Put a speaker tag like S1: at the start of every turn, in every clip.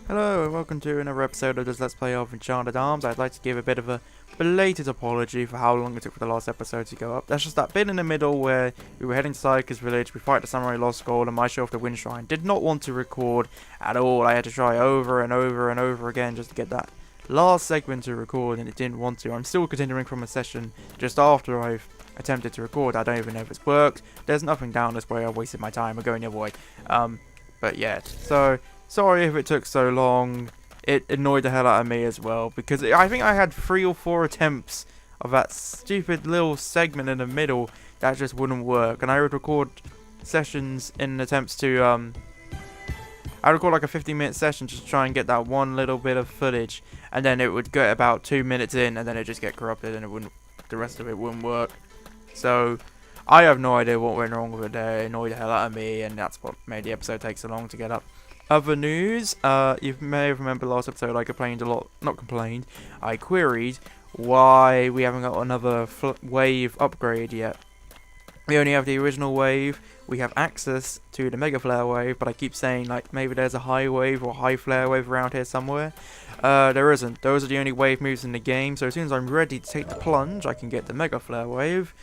S1: Hello and welcome to another episode of this Let's Play of Enchanted Arms. I'd like to give a bit of a belated apology for how long it took for the last episode to go up. That's just that bit in the middle where we were heading to Sayaka's village, we fight the Samurai Lost Gold and my show off the Wind Shrine. Did not want to record at all. I had to try over and over and over again just to get that last segment to record, and it didn't want to. I'm still continuing from a session just after I've attempted to record. I don't even know if it's worked. There's nothing down this way. I wasted my time. I'm going the other way. But yeah, so sorry if it took so long. It annoyed the hell out of me as well, because I think I had 3 or 4 attempts of that stupid little segment in the middle that just wouldn't work. And I would record sessions in attempts to, I would record like a 15-minute session just to try and get that one little bit of footage. And then it would get about 2 minutes in, and then it just get corrupted, and the rest of it wouldn't work. So I have no idea what went wrong with it there. It annoyed the hell out of me, and that's what made the episode take so long to get up. Other news, you may have remembered last episode I complained a lot, I queried why we haven't got another wave upgrade yet. We only have the original wave, we have access to the Mega Flare wave, but I keep saying like maybe there's a high wave or high flare wave around here somewhere. There isn't. Those are the only wave moves in the game, so as soon as I'm ready to take the plunge, I can get the Mega Flare wave.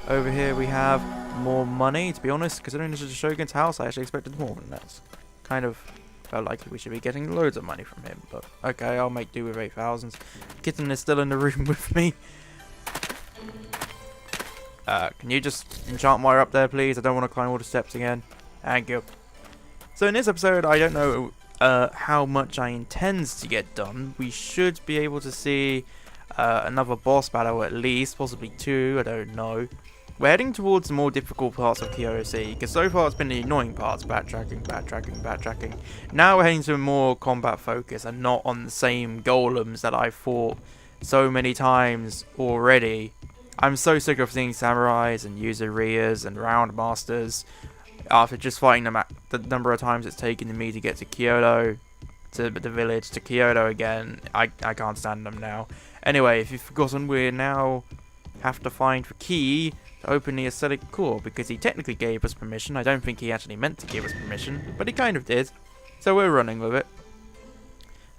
S1: Over here we have more money, to be honest, considering this is a Shogun's house, I actually expected more than that. Kind of felt like we should be getting loads of money from him, but okay, I'll make do with 8,000. Kitten is still in the room with me. Can you just enchant Moira up there, please? I don't want to climb all the steps again. Thank you. So in this episode, I don't know how much I intend to get done. We should be able to see another boss battle at least, possibly 2, I don't know. We're heading towards the more difficult parts of Kyoto City, because so far it's been the annoying parts, backtracking. Now we're heading to a more combat focus and not on the same golems that I've fought so many times already. I'm so sick of seeing samurais and Yuzuriyas and round masters after just fighting them at the number of times it's taken me to get to Kyoto, to the village, to Kyoto again. I can't stand them now. Anyway, if you've forgotten, we now have to find the key to open the aesthetic core, because he technically gave us permission. I don't think he actually meant to give us permission, but he kind of did. So we're running with it.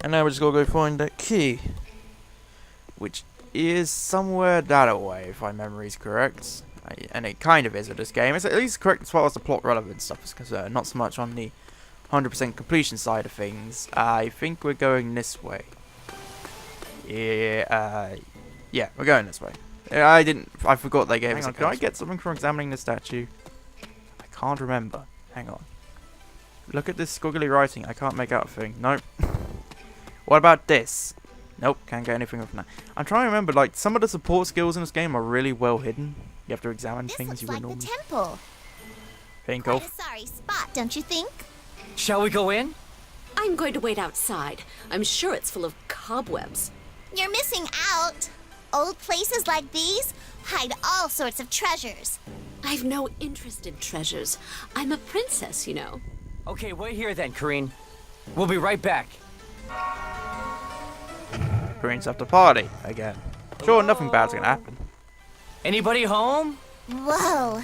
S1: And now we're just gonna go find that key, which is somewhere that way, if my memory's correct. And it kind of is at this game. It's at least correct as far as the plot relevant stuff is concerned, not so much on the 100% completion side of things. I think we're going this way. Yeah, we're going this way. I forgot they gave us a code. Did I get something from examining the statue? I can't remember. Hang on. Look at this squiggly writing. I can't make out a thing. Nope. What about this? Nope, can't get anything from that. I'm trying to remember, like, some of the support skills in this game are really well hidden. You have to examine things you would normally
S2: the temple.
S1: think
S2: Quite
S1: of.
S2: a sorry spot, don't you think?
S3: Shall we go in?
S4: I'm going to wait outside. I'm sure it's full of cobwebs.
S2: You're missing out. Old places like these hide all sorts of treasures.
S4: I've no interest in treasures. I'm a princess, you know.
S3: Okay, wait here then, Karine. We'll be right back.
S1: Karine's after party again. Sure, nothing bad's gonna happen.
S3: Anybody home?
S2: Whoa.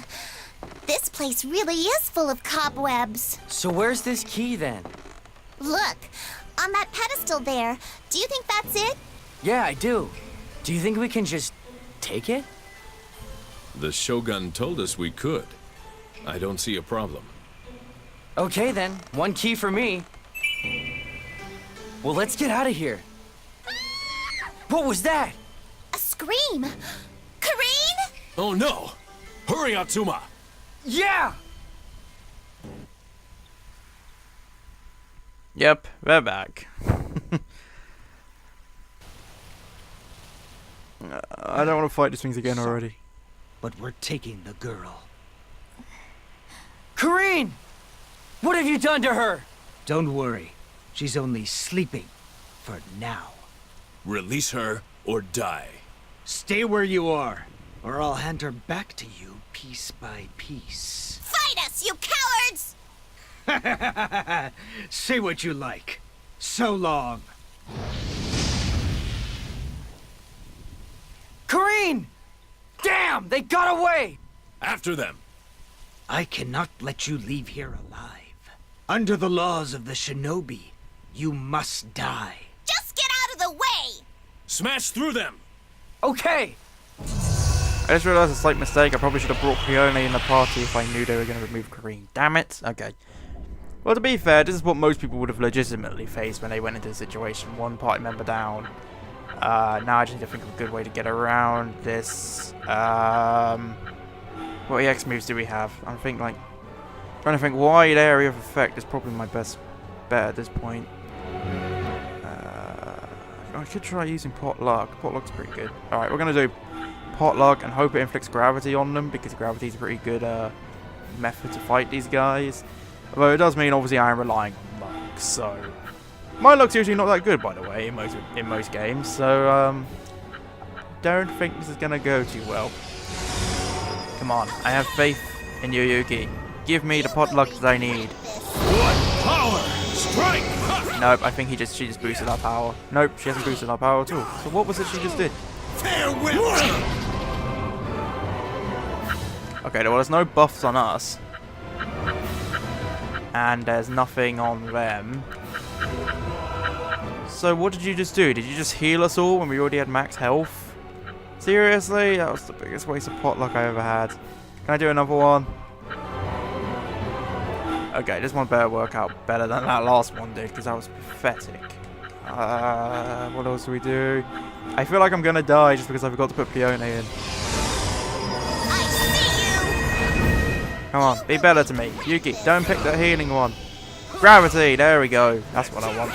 S2: This place really is full of cobwebs.
S3: So where's this key then?
S2: Look, on that pedestal there. Do you think that's it?
S3: Yeah, I do. Do you think we can just take it?
S5: The Shogun told us we could. I don't see a problem.
S3: Okay then, 1 key for me. Well, let's get out of here. What was that?
S2: A scream. Karine?
S5: Oh no! Hurry, Atsuma!
S3: Yeah!
S1: Yep, we're back. I don't want to fight these things again already.
S6: But we're taking the girl.
S3: Karine! What have you done to her?
S6: Don't worry. She's only sleeping. For now.
S5: Release her or die.
S6: Stay where you are, or I'll hand her back to you piece by piece.
S2: Fight us, you cowards!
S6: Say what you like. So long.
S3: Karine! Damn, they got away!
S5: After them!
S6: I cannot let you leave here alive. Under the laws of the shinobi, You must die.
S2: Just get out of the way!
S5: Smash through them!
S3: Okay.
S1: I just realised a slight mistake. I probably should have brought Peony in the party if I knew they were going to remove Karine. Damn it. Okay. Well, to be fair, this is what most people would have legitimately faced when they went into the situation. One party member down. Now I just need to think of a good way to get around this. What EX moves do we have? I'm trying to think wide area of effect is probably my best bet at this point. I could try using Potluck. Potluck's pretty good. Alright, we're going to do Potluck and hope it inflicts gravity on them, because gravity is a pretty good method to fight these guys. Although it does mean obviously I am relying on luck, so my luck's usually not that good, by the way, in most games. So don't think this is gonna go too well. Come on, I have faith in you, Yuki. Give me the Potluck that I need.
S5: What power! Strike! Ha!
S1: Nope, I think she just boosted our power. Nope, she hasn't boosted our power at all. So what was it she just did?
S5: Farewell!
S1: Okay, well, there's no buffs on us. And there's nothing on them. So what did you just do? Did you just heal us all when we already had max health? Seriously? That was the biggest waste of Potluck I ever had. Can I do another one? Okay, this one better work out better than that last one did, because that was pathetic. What else do we do? I feel like I'm gonna die just because I forgot to put Peony in. Come on, be better to me. Yuki, don't pick the healing one. Gravity, there we go. That's what I want.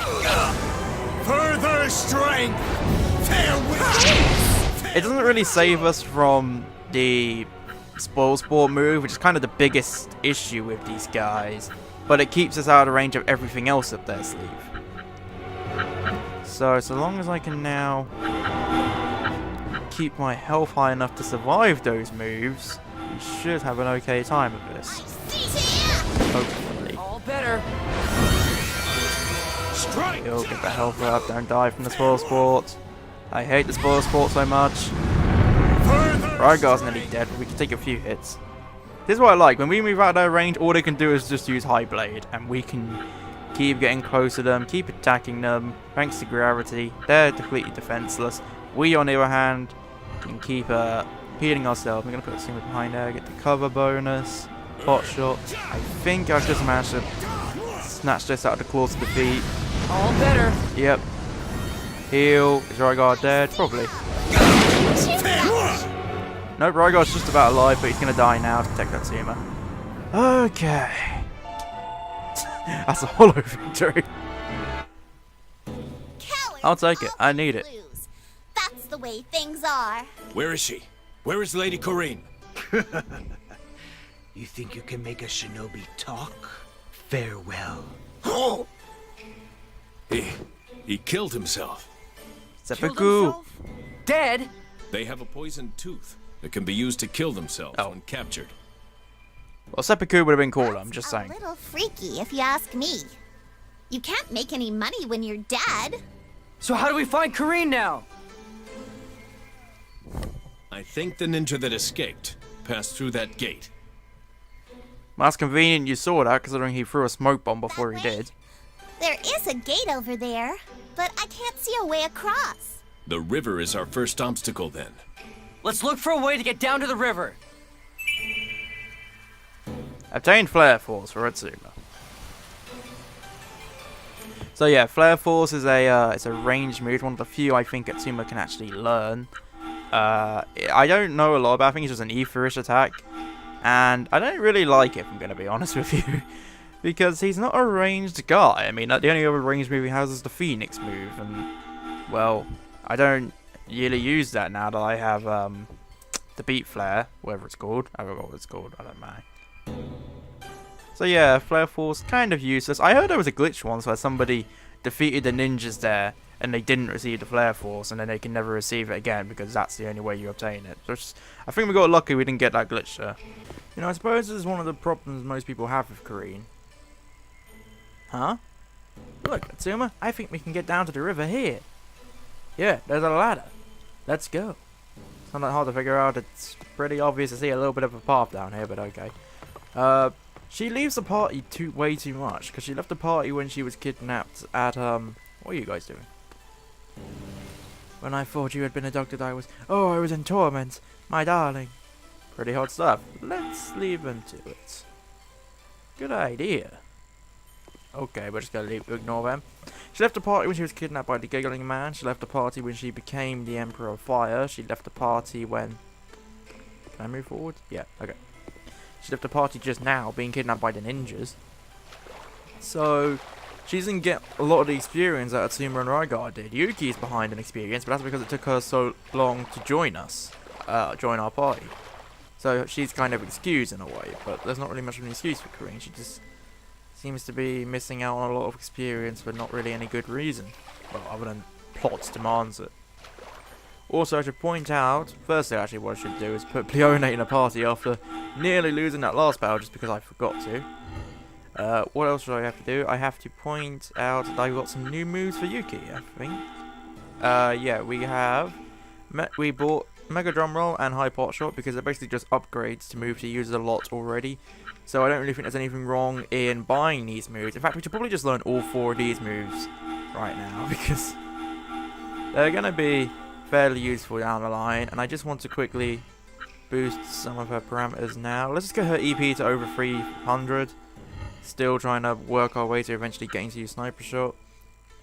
S5: Further strength! Farewell!
S1: It doesn't really save us from the spoil sport move, which is kind of the biggest issue with these guys. But it keeps us out of range of everything else up their sleeve. So long as I can now keep my health high enough to survive those moves, we should have an okay time of this. Hopefully.
S3: All better.
S5: Strike!
S1: You'll get the health up, don't die from the spoil sport. I hate the spoil sport so much. Rygar's nearly dead, but we can take a few hits. This is what I like. When we move out of their range, all they can do is just use High Blade, and we can keep getting close to them, keep attacking them, thanks to gravity. They're completely defenseless. We, on the other hand, can keep healing ourselves. I'm going to put a single behind there, get the cover bonus, pot shot. I think I've just managed to snatch this out of the claws of defeat.
S3: All better.
S1: Yep. Heal. Is Rygar dead? Probably. Nope, Rygar's just about alive, but he's going to die now to protect that Tsuma. Okay. That's a hollow victory.
S2: Cowards
S1: I'll take it. I need it.
S2: lose. That's the way things are.
S5: Where is she? Where is Lady Karine?
S6: You think you can make a shinobi talk? Farewell.
S5: He killed himself.
S3: Killed
S1: Seppuku.
S3: himself? Dead?
S5: They have a poisoned tooth that can be used to kill themselves when captured.
S1: Well, Seppuku would have been cooler, I'm just saying.
S2: A little freaky, if you ask me. You can't make any money when you're dead.
S3: So how do we find Karine now?
S5: I think the ninja that escaped passed through that gate.
S1: Well, that's convenient you saw that, considering he threw a smoke bomb before he did.
S2: There is a gate over there, but I can't see a way across.
S5: The river is our first obstacle then.
S3: Let's look for a way to get down to the river.
S1: Obtained Flare Force for Atsuma. So yeah, Flare Force is it's a ranged move, one of the few I think Atsuma can actually learn. I don't know a lot about it. I think it's just an etherish attack, and I don't really like it, if I'm going to be honest with you, because he's not a ranged guy. I mean, the only other ranged move he has is the Phoenix move, and well, I don't really use that now that I have the Beat Flare, whatever it's called. I forgot what it's called. I don't mind. So yeah, Flare Force kind of useless. I heard there was a glitch once where somebody defeated the ninjas there and they didn't receive the Flare Force, and then they can never receive it again because that's the only way you obtain it. So I think we got lucky we didn't get that glitch there. You know, I suppose this is one of the problems most people have with Karine. Huh? Look, Atsuma, I think we can get down to the river here. Yeah, there's a ladder. Let's go. It's not that hard to figure out. It's pretty obvious to see a little bit of a path down here, but okay. She leaves the party way too much, because she left the party when she was kidnapped at, what are you guys doing? When I thought you had been abducted, I was in torment, my darling. Pretty hot stuff. Let's leave them to it. Good idea. Okay, we're just gonna ignore them. She left the party when she was kidnapped by the giggling man. She left the party when she became the Emperor of Fire. She left the party when... Can I move forward? Yeah, okay. She left the party just now, being kidnapped by the ninjas. So, she doesn't get a lot of the experience that Atsuma and Rygar did. Yuki's behind in experience, but that's because it took her so long to join us. Join our party. So, she's kind of excused in a way, but there's not really much of an excuse for Karine. She just seems to be missing out on a lot of experience for not really any good reason. Well, other than plot demands it. Also, I should point out, firstly actually what I should do is put Pleone in a party after nearly losing that last battle just because I forgot to. What else do I have to do? I have to point out that I've got some new moves for Yuki, I think. Yeah, we bought Mega Drum Roll and High Pot Shot because they're basically just upgrades to move she uses a lot already. So I don't really think there's anything wrong in buying these moves. In fact, we should probably just learn all 4 of these moves right now because they're going to be fairly useful down the line, and I just want to quickly boost some of her parameters now. Let's just get her EP to over 300. Still trying to work our way to eventually getting to use Sniper Shot.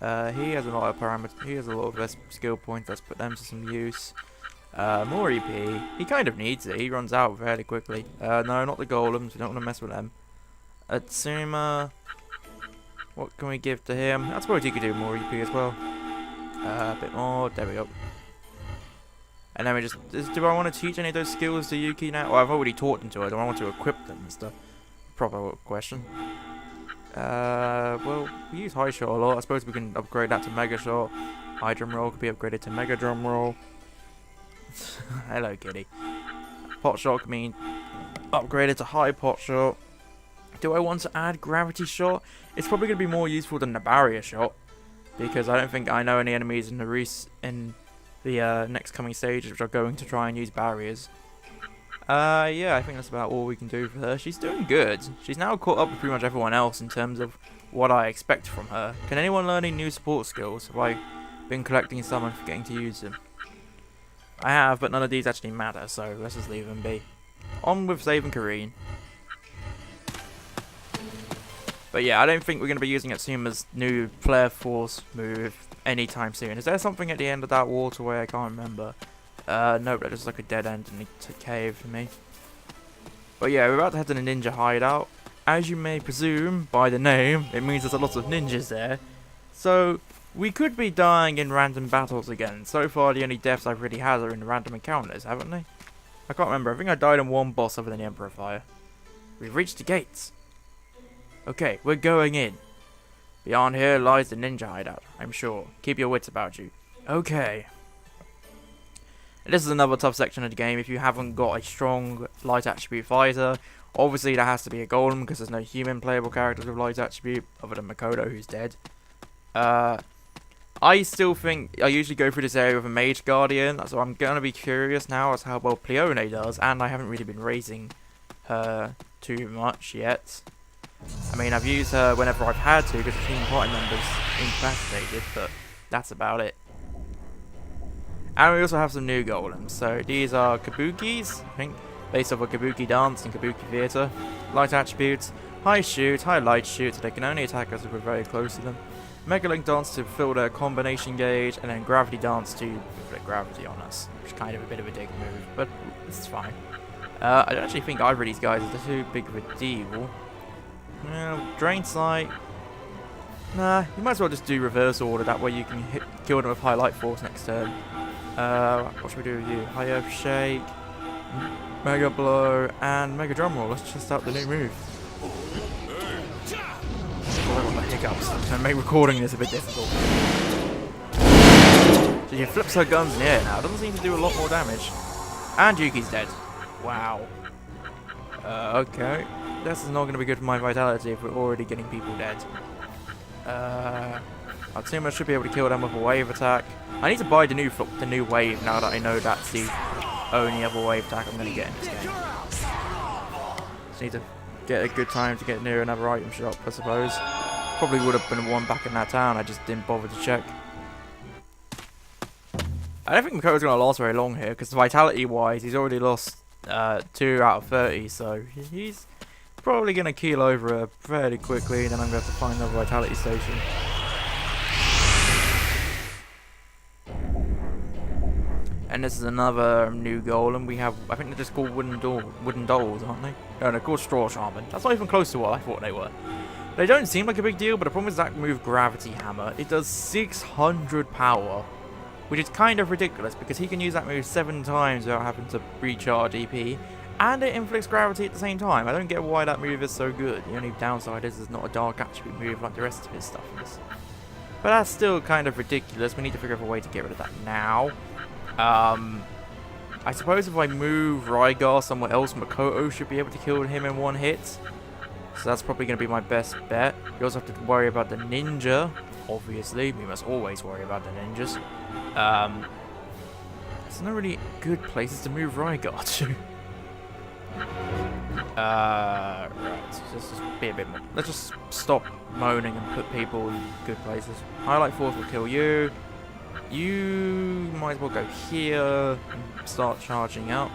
S1: He has a lot of parameters. He has a lot of less skill points. Let's put them to some use. More EP. He kind of needs it. He runs out fairly quickly. No, not the golems. We don't want to mess with them. Atsuma. What can we give to him? I suppose he could do more EP as well. A bit more. There we go. And then we just... do I want to teach any of those skills to Yuki now? Well, I've already taught them to her. Do I want to equip them and stuff? Proper question. Well, we use High Shot a lot. I suppose we can upgrade that to Mega Shot. High Drum Roll could be upgraded to Mega Drum Roll. Hello, kitty. Pot Shot can mean upgraded to High Pot Shot. Do I want to add Gravity Shot? It's probably going to be more useful than the Barrier Shot. Because I don't think I know any enemies in the next coming stages which are going to try and use barriers. Yeah, I think that's about all we can do for her. She's doing good. She's now caught up with pretty much everyone else in terms of what I expect from her. Can anyone learn any new support skills? Have I been collecting some and forgetting to use them? I have, but none of these actually matter, so let's just leave them be. On with saving Karine. But yeah, I don't think we're going to be using Atsuma's new Flare Force move anytime soon. Is there something at the end of that waterway? I can't remember. No, but just like a dead end in the cave for me. But yeah, we're about to head to the ninja hideout. As you may presume by the name, it means there's a lot of ninjas there. So we could be dying in random battles again. So far, the only deaths I've really had are in random encounters, haven't they? I can't remember. I think I died in one boss other than the Emperor Fire. We've reached the gates. Okay, we're going in. Beyond here lies the ninja hideout, I'm sure. Keep your wits about you. Okay. This is another tough section of the game if you haven't got a strong light attribute fighter. Obviously there has to be a golem because there's no human playable characters with light attribute other than Makoto who's dead. I still think I usually go through this area with a mage guardian, so I'm going to be curious now as to how well Pleone does, and I haven't really been raising her too much yet. I mean, I've used her whenever I've had to because the team party members incapacitated, but that's about it. And we also have some new golems. So these are Kabukis, I think, based off a Kabuki dance and Kabuki theatre. Light attributes, high shoot, high light shoot, so they can only attack us if we're very close to them. Mega Link dance to fill their combination gauge, and then gravity dance to inflict gravity on us, which is kind of a bit of a dick move, but it's fine. I don't actually think either of these guys is too big of a deal. Drain Sight. Nah, you might as well just do reverse order, that way you can kill them with high light force next turn. What should we do with you? High Earth Shake, Mega Blow, and Mega Drum Roll. Let's test out the new move. Oh, I got the hiccups. It's going to make recording this a bit difficult. So she flips her guns in the air now. Doesn't seem to do a lot more damage. And Yuki's dead. Wow. Okay. This is not going to be good for my vitality if we're already getting people dead. Atsuma should be able to kill them with a wave attack. I need to buy the new wave now that I know that's the only other wave attack I'm going to get in this game. Just need to get a good time to get near another item shop, I suppose. Probably would have been one back in that town, I just didn't bother to check. I don't think Makoto's going to last very long here, because vitality-wise, he's already lost 2 out of 30, so he's probably going to keel over fairly quickly, and then I'm going to have to find another vitality station. And this is another new golem. We have, I think they're just called wooden dolls, aren't they? No, they're called straw shaman. That's not even close to what I thought they were. They don't seem like a big deal, but the problem is that move Gravity Hammer. It does 600 power, which is kind of ridiculous because he can use that move 7 times without having to recharge EP, and it inflicts gravity at the same time. I don't get why that move is so good. The only downside is it's not a dark attribute move like the rest of his stuff is. But that's still kind of ridiculous. We need to figure out a way to get rid of that now. I suppose if I move Rygar somewhere else, Makoto should be able to kill him in 1 hit. So that's probably going to be my best bet. You also have to worry about the ninja. Obviously, we must always worry about the ninjas. There's no really good places to move Rygar to. Right, so let's just be a bit more. Let's just stop moaning and put people in good places. Highlight Force will kill you. You might as well go here and start charging up.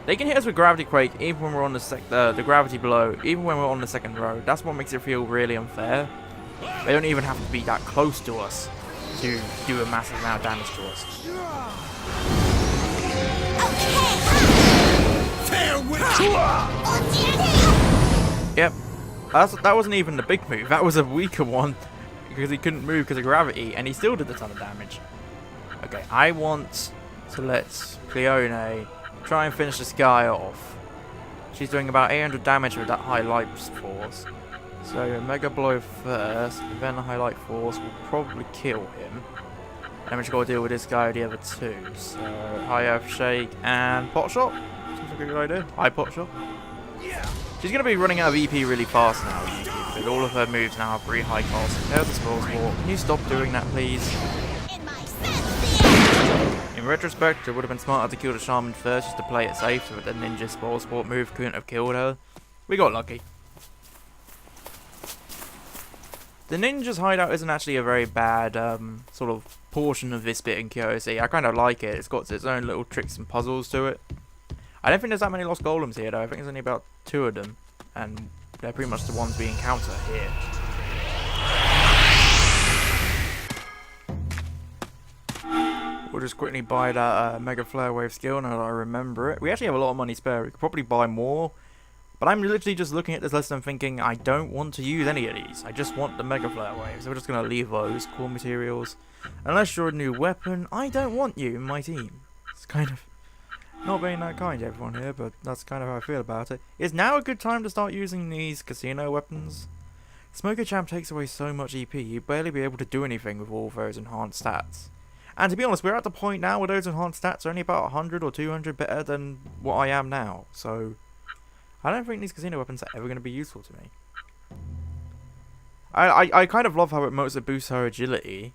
S1: They can hit us with Gravity Quake even when we're on the Gravity Blow, even when we're on the second row. That's what makes it feel really unfair. They don't even have to be that close to us to do a massive amount of damage to us. Yep, that wasn't even the big move. That was a weaker one because he couldn't move because of gravity, and he still did a ton of damage. Okay, I want to let Cleone try and finish this guy off. She's doing about 800 damage with that high life force. So Mega Blow first, then the Highlight Force will probably kill him. And then we just got to deal with this guy, the other 2. So High Earth Shake and Pot Shot. Seems like a good idea. High Pot Shot. She's going to be running out of EP really fast now, because all of her moves now have pretty high cost. There's the Spell Sport. Can you stop doing that, please? In retrospect, it would have been smarter to kill the Shaman first just to play it safe, so that the Ninja Spell Sport move couldn't have killed her. We got lucky. The ninja's hideout isn't actually a very bad sort of portion of this bit in KOC. I kind of like it. It's got its own little tricks and puzzles to it. I don't think there's that many lost golems here though. I think there's only about 2 of them. And they're pretty much the ones we encounter here. We'll just quickly buy that Mega Flare Wave skill now that I remember it. We actually have a lot of money spare. We could probably buy more. But I'm literally just looking at this list and thinking, I don't want to use any of these. I just want the Mega Flare Waves. So we're just going to leave those. Core materials. Unless you're a new weapon, I don't want you in my team. It's kind of not being that kind to everyone here, but that's kind of how I feel about it. Is now a good time to start using these casino weapons? Smoker Champ takes away so much EP, you'd barely be able to do anything with all those enhanced stats. And to be honest, we're at the point now where those enhanced stats are only about 100 or 200 better than what I am now. So I don't think these casino weapons are ever going to be useful to me. I kind of love how it mostly boosts her agility,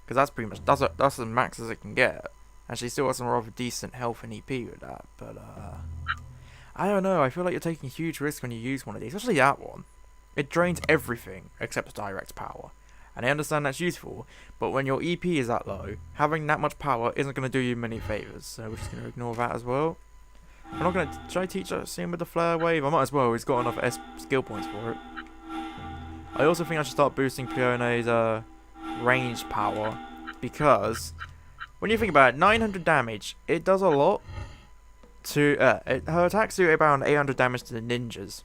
S1: because that's pretty much that's as max as it can get, and she still has some rather decent health and EP with that. But I don't know. I feel like you're taking huge risks when you use one of these, especially that one. It drains everything except direct power, and I understand that's useful. But when your EP is that low, having that much power isn't going to do you many favors. So we're just going to ignore that as well. I'm not going to... Should I teach him with the Flare Wave? I might as well. He's got enough skill points for it. I also think I should start boosting Cleone's ranged power. Because when you think about it, 900 damage, it does a lot to... her attacks do about 800 damage to the ninjas.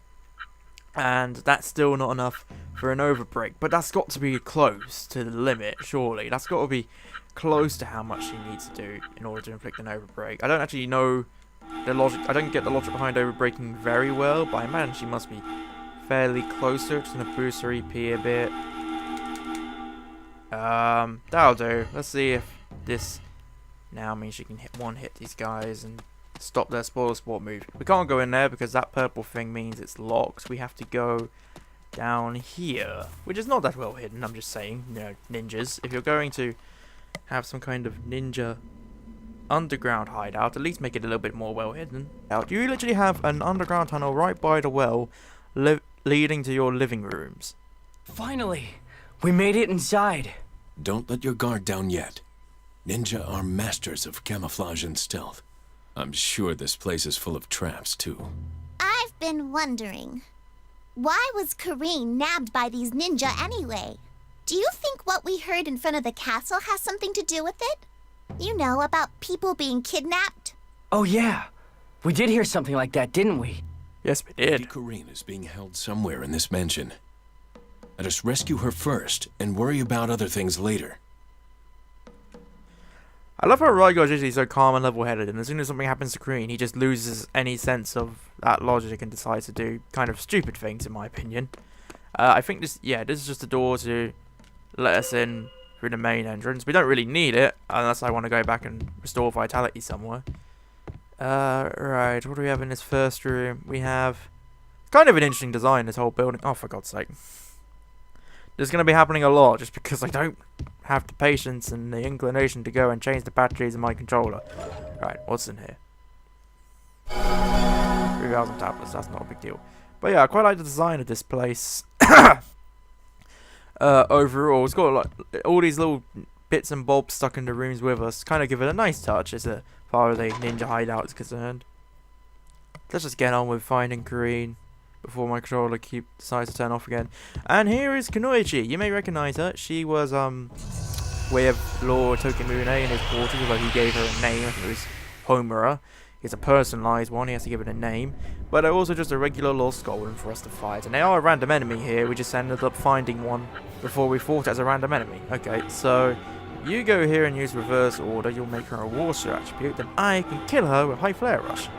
S1: And that's still not enough for an overbreak. But that's got to be close to the limit, surely. That's got to be close to how much she needs to do in order to inflict an overbreak. I don't actually know the logic. I don't get the logic behind overbreaking very well, but I imagine she must be fairly close to it. Just gonna boost her EP a bit. That'll do. Let's see if this now means she can hit these guys and stop their spoiler sport move. We can't go in there because that purple thing means it's locked. We have to go down here, which is not that well hidden. I'm just saying, you know, ninjas. If you're going to have some kind of ninja underground hideout, at least make it a little bit more well hidden. You literally have an underground tunnel right by the well, leading to your living rooms.
S3: Finally, we made it inside.
S5: Don't let your guard down yet. Ninja are masters of camouflage and stealth. I'm sure this place is full of traps, too.
S2: I've been wondering, why was Karine nabbed by these ninja anyway? Do you think what we heard in front of the castle has something to do with it? You know, about people being kidnapped?
S3: Oh yeah, we did hear something like that, didn't we?
S1: Yes, we
S5: Lady
S1: did.
S5: Karine is being held somewhere in this mansion. Let us rescue her first, and worry about other things later.
S1: I love how Raigo's usually so calm and level-headed, and as soon as something happens to Karine, he just loses any sense of that logic and decides to do kind of stupid things, in my opinion. I think this is just a door to let us in through the main entrance. We don't really need it, unless I want to go back and restore vitality somewhere. Right, what do we have in this first room? We have kind of an interesting design, this whole building. Oh, for God's sake. This is going to be happening a lot, just because I don't have the patience and the inclination to go and change the batteries in my controller. Right, what's in here? 3,000 tablets, that's not a big deal. But yeah, I quite like the design of this place. Overall, it's got like all these little bits and bobs stuck in the rooms with us. Kind of give it a nice touch as far as the ninja hideout is concerned. Let's just get on with finding Karine before my controller decides to turn off again. And here is Kunoichi. You may recognize her. She was with Lord Tokimune in his quarters, although he gave her a name. I think it was Homura. It's a personalized one, he has to give it a name. But they're also just a regular lost golem for us to fight. And they are a random enemy here, we just ended up finding one before we fought it as a random enemy. Okay, so you go here and use reverse order, you'll make her a warrior attribute, then I can kill her with high flare rush.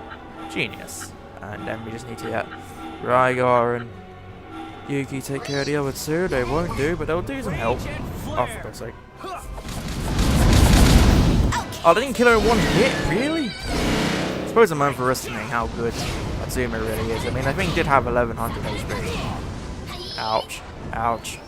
S1: Genius. And then we just need to get Raigar and Yuki take care of the other two. They won't do, but they'll do some help. Oh, for God's sake. Oh, they didn't kill her in one hit? Really? I suppose I'm overestimating how good Atsuma really is. I mean, I think he did have 1100 HP. Ouch. Ouch.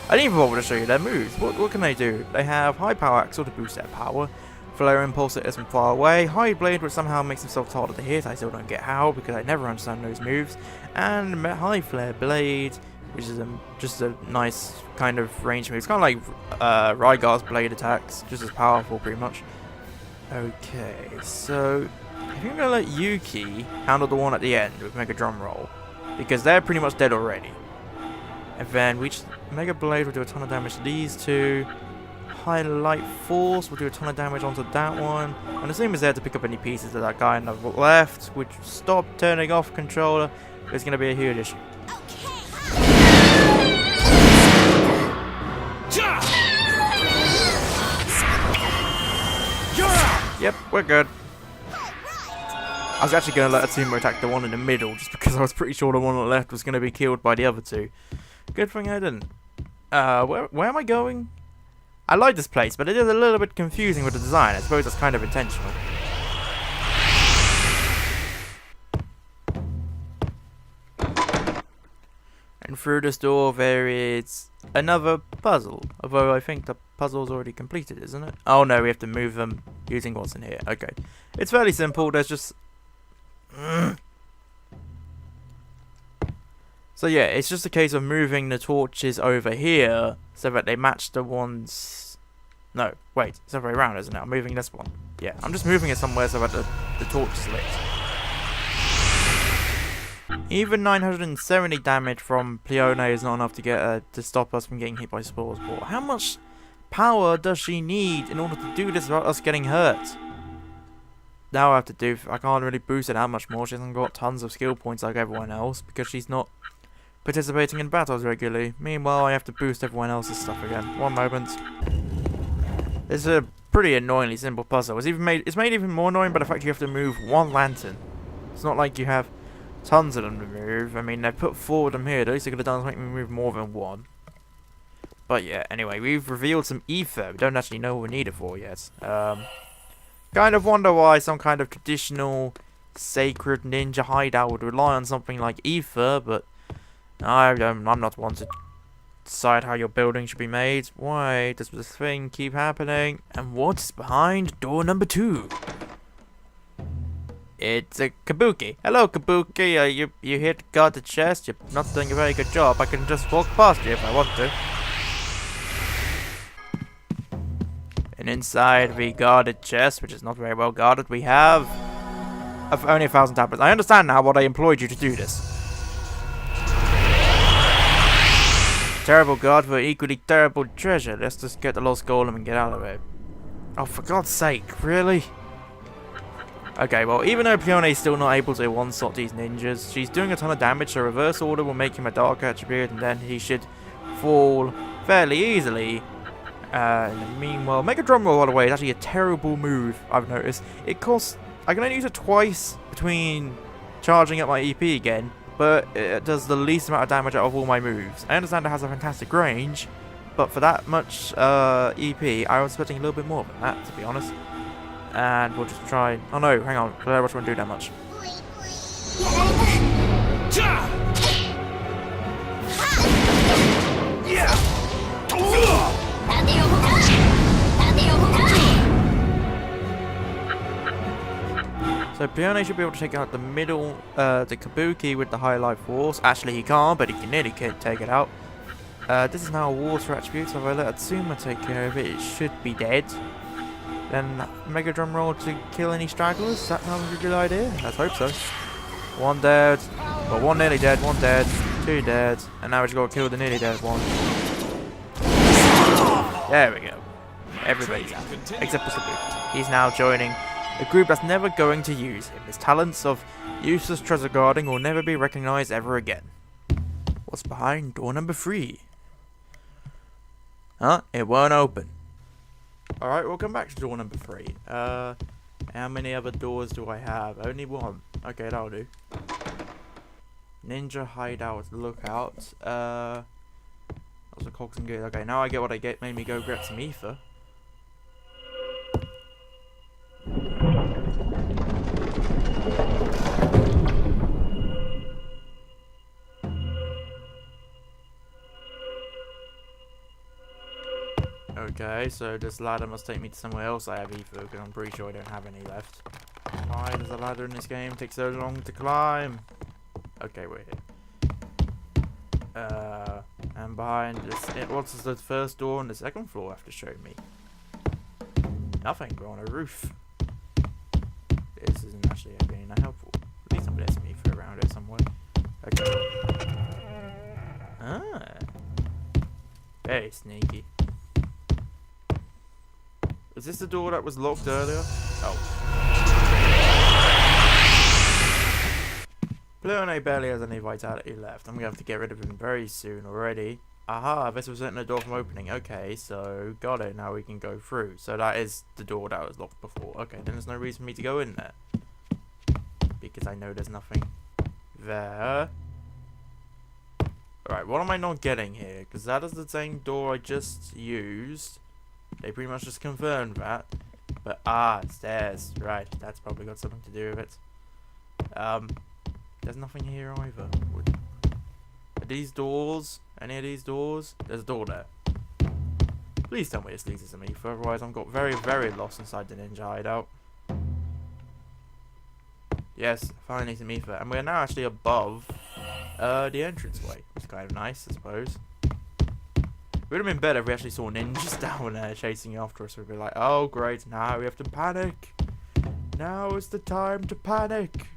S1: I didn't even bother to show you their moves. What can they do? They have High Power Axle to boost their power. Flare Impulse that is from far away. High Blade, which somehow makes himself harder to hit. I still don't get how, because I never understand those moves. And High Flare Blade, which is just a nice kind of range move. It's kind of like Raigar's blade attacks, just as powerful pretty much. Okay, so I think I'm going to let Yuki handle the one at the end with Mega Drum Roll, because they're pretty much dead already. And then Mega Blade will do a ton of damage to these two. Highlight Force will do a ton of damage onto that one. And as soon as there to pick up any pieces of that guy on the left, which stop turning off controller, there's going to be a huge issue. Yep, we're good. I was actually going to let Atsuma attack the one in the middle, just because I was pretty sure the one on the left was going to be killed by the other two. Good thing I didn't. Where am I going? I like this place, but it is a little bit confusing with the design. I suppose that's kind of intentional. And through this door there is another puzzle. Although I think the puzzle's already completed, isn't it? Oh no, we have to move them using what's in here. Okay. It's fairly simple, there's just... So yeah, it's just a case of moving the torches over here so that they match the ones... No, wait, it's the other way around, isn't it? I'm moving this one. Yeah, I'm just moving it somewhere so that the torch is lit. Even 970 damage from Pleone is not enough to get to stop us from getting hit by Spores. But how much power does she need in order to do this without us getting hurt? Now I have to do... I can't really boost it that much more. She hasn't got tons of skill points like everyone else because she's not participating in battles regularly. Meanwhile, I have to boost everyone else's stuff again. One moment. It's a pretty annoyingly simple puzzle. It's made even more annoying by the fact you have to move one lantern. It's not like you have tons of them to move. I mean, they've put 4 of them here. The least they could have done is make me move more than one. But yeah, anyway, we've revealed some ether. We don't actually know what we need it for yet. Kind of wonder why some kind of traditional sacred ninja hideout would rely on something like ether, but I'm not one to decide how your building should be made. Why does this thing keep happening? And what's behind door number 2? It's a Kabuki. Hello, Kabuki. You here to guard the chest? You're not doing a very good job. I can just walk past you if I want to. And inside the guarded chest, which is not very well guarded, we have only 1,000 tablets. I understand now what I employed you to do this. Terrible guard for equally terrible treasure. Let's just get the lost golem and get out of it. Oh, for God's sake, really? Okay, well, even though Pione is still not able to one-shot these ninjas, she's doing a ton of damage, so reverse order will make him a dark attribute, and then he should fall fairly easily. Meanwhile, Mega Drum Roll, by the way, is actually a terrible move, I've noticed. It costs... I can only use it twice between charging up my EP again, but it does the least amount of damage out of all my moves. I understand it has a fantastic range, but for that much EP, I was expecting a little bit more than that, to be honest. And we'll just try... Oh no, hang on. I don't want to do that much. So Pione should be able to take out the middle, the Kabuki with the high life force. Actually, he can't, but he can nearly take it out. This is now a water attribute, so if I let Atsuma take care of it, it should be dead. Then Mega Drum Roll to kill any stragglers. That sounds like a good idea. Let's hope so. One dead. Well, one nearly dead, one dead, 2 dead, and now we just got to kill the nearly dead one. There we go. Everybody's out, except for Kabuki. He's now joining a group that's never going to use him. His talents of useless treasure guarding will never be recognized ever again. What's behind door number 3? Huh? It won't open. Alright, we'll come back to door number 3. How many other doors do I have? Only one. Okay, that'll do. Ninja hideout, lookout. That was a cogs and gears. Okay, now I get what I get. Made me go grab some ether. Okay, so this ladder must take me to somewhere else I have ether, because I'm pretty sure I don't have any left. Why does a ladder in this game take so long to climb? Okay, we're here. And behind this, what's the first door on the second floor have to show me? Nothing, we're on a roof. This isn't actually being that helpful. At least I'm letting me throw around it somewhere. Okay. Ah. Very sneaky. Is this the door that was locked earlier? Oh. Pione barely has any vitality left. I'm going to have to get rid of him very soon already. Aha, this was the door from opening. Okay, so got it. Now we can go through. So that is the door that was locked before. Okay, then there's no reason for me to go in there. Because I know there's nothing there. Alright, what am I not getting here? Because that is the same door I just used. They pretty much just confirmed that. But, stairs. Right, that's probably got something to do with it. There's nothing here either. Are these doors? Any of these doors? There's a door there. Please tell me this leads to some ether, otherwise I'm got very, very lost inside the ninja hideout. Yes, finally some ether. And we're now actually above the entranceway. It's kind of nice, I suppose. It would have been better if we actually saw ninjas down there chasing after us. We'd be like, oh great, now we have to panic. Now is the time to panic.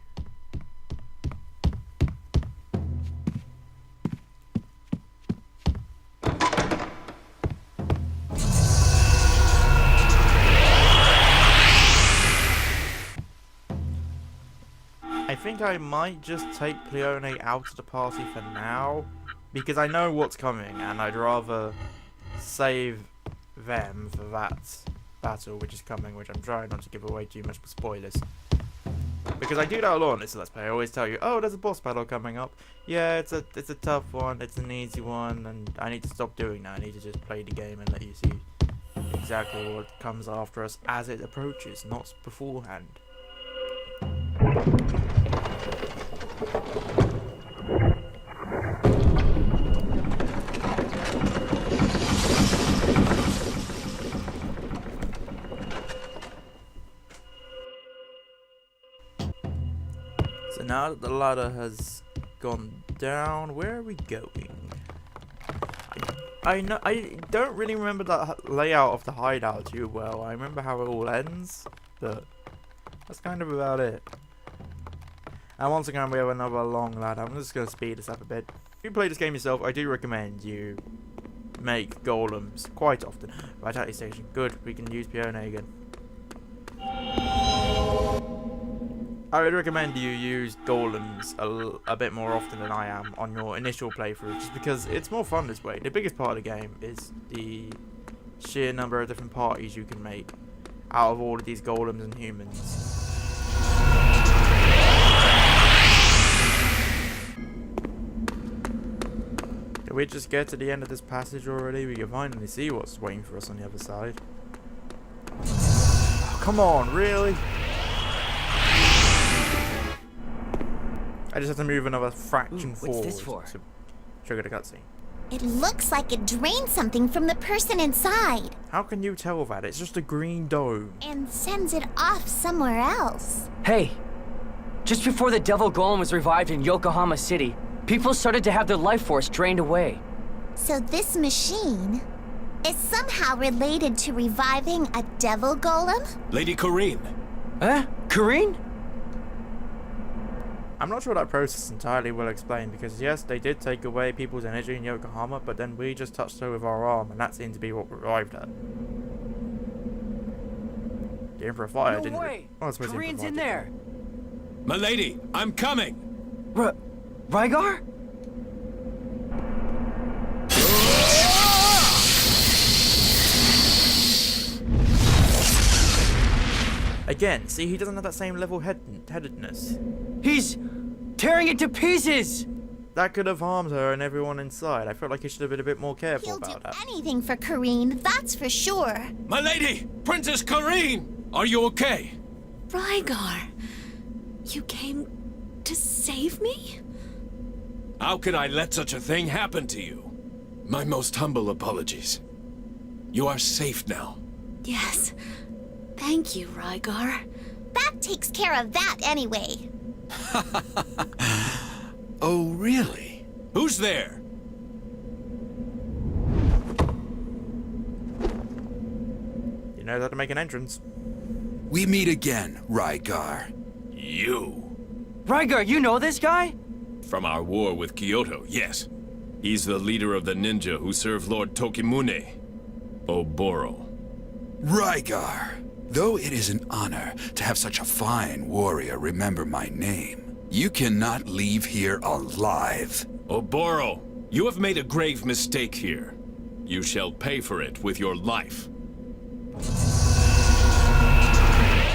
S1: I think I might just take Pione out of the party for now, because I know what's coming, and I'd rather save them for that battle which is coming, which I'm trying not to give away too much spoilers. Because I do that a lot on this Let's Play. I always tell you, oh, there's a boss battle coming up. Yeah, it's a tough one, it's an easy one, and I need to stop doing that. I need to just play the game and let you see exactly what comes after us as it approaches, not beforehand. now that the ladder has gone down, where are we going? I don't really remember that layout of the hideout too well. I remember how it all ends, but that's kind of about it. And once again, we have another long ladder. I'm just going to speed this up a bit. If you play this game yourself, I do recommend you make golems quite often. Vitality station, good. We can use Peony again. I would recommend you use golems a bit more often than I am on your initial playthrough, just because it's more fun this way. The biggest part of the game is the sheer number of different parties you can make out of all of these golems and humans. Did we just get to the end of this passage already? We can finally see what's waiting for us on the other side. Oh, come on, really? I just have to move another fraction forward.
S3: What's this for?
S1: To trigger the cutscene.
S2: It looks like it drained something from the person inside
S1: How can you tell that? It's just a green dome.
S2: and sends it off somewhere else.
S3: Hey, just before the Devil Golem was revived in Yokohama City, people started to have their life force drained away.
S2: So this machine is somehow related to reviving a devil golem?
S5: Lady Karine,
S3: Huh? Karine?
S1: I'm not sure that process entirely will explain, because yes, they did take away people's energy in Yokohama, but then we just touched her with our arm, and that seemed to be what revived her. The Emperor Fire
S3: No
S1: didn't.
S3: way!
S1: Oh, I suppose the Emperor
S3: Karine's
S1: Fire
S3: in
S1: did.
S3: there!
S5: my lady, I'm coming.
S3: Rygar?
S1: Again, see, he doesn't have that same level-headedness.
S3: He's tearing it to pieces!
S1: That could have harmed her and everyone inside. I felt like he should have been a bit more careful
S2: He'll do
S1: about that.
S2: anything for Karine, that's for sure.
S5: My lady, Princess Karine, are you okay?
S4: Rygar, you came to save me?
S5: How could I let such a thing happen to you? My most humble apologies. You are safe now.
S4: Yes. Thank you, Rygar.
S2: That takes care of that anyway.
S7: Oh, really?
S5: Who's there?
S1: You know how to make an entrance.
S7: We meet again, Rygar.
S5: You.
S3: Rygar, you know this guy?
S5: From our war with Kyoto, yes. He's the leader of the ninja who serve Lord Tokimune. Oboro.
S7: Rygar, though it is an honor to have such a fine warrior remember my name, you cannot leave here alive.
S5: Oboro, you have made a grave mistake here. You shall pay for it with your life.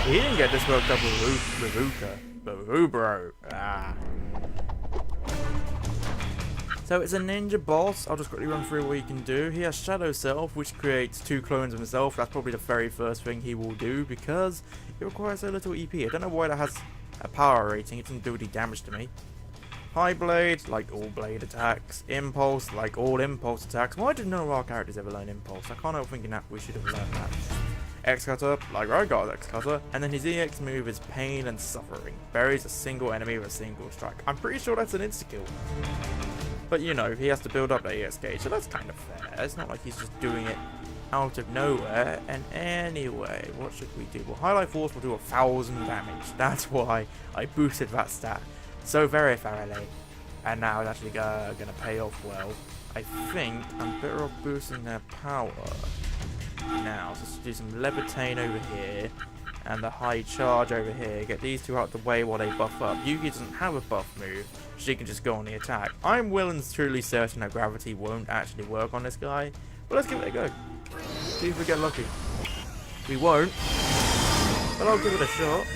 S1: He didn't get this worked up with Ruka, but Oboro. Ah. So it's a ninja boss. I'll just quickly run through what he can do. He has Shadow Self, which creates 2 clones of himself. That's probably the very first thing he will do, because it requires so little EP. I don't know why that has a power rating. It doesn't do any damage to me. High Blade, like all blade attacks. Impulse, like all impulse attacks. Why did none of our characters ever learn Impulse? I can't help thinking that we should have learned that. X-Cutter, like Rygar's X-Cutter, and then his EX move is Pain and Suffering. Buries a single enemy with a single strike. I'm pretty sure that's an insta-kill. But you know, he has to build up that EX gauge, so that's kind of fair. It's not like he's just doing it out of nowhere. And anyway, what should we do? Well, Highlight Force will do 1,000 damage. That's why I boosted that stat so very thoroughly. And now it's actually gonna pay off well. I think I'm better off boosting their power. Now, so let's do some Levitate over here, and the High Charge over here. Get these two out of the way while they buff up. Yugi doesn't have a buff move, she can just go on the attack. I'm well and truly certain that Gravity won't actually work on this guy, but let's give it a go. See if we get lucky. We won't, but I'll give it a shot.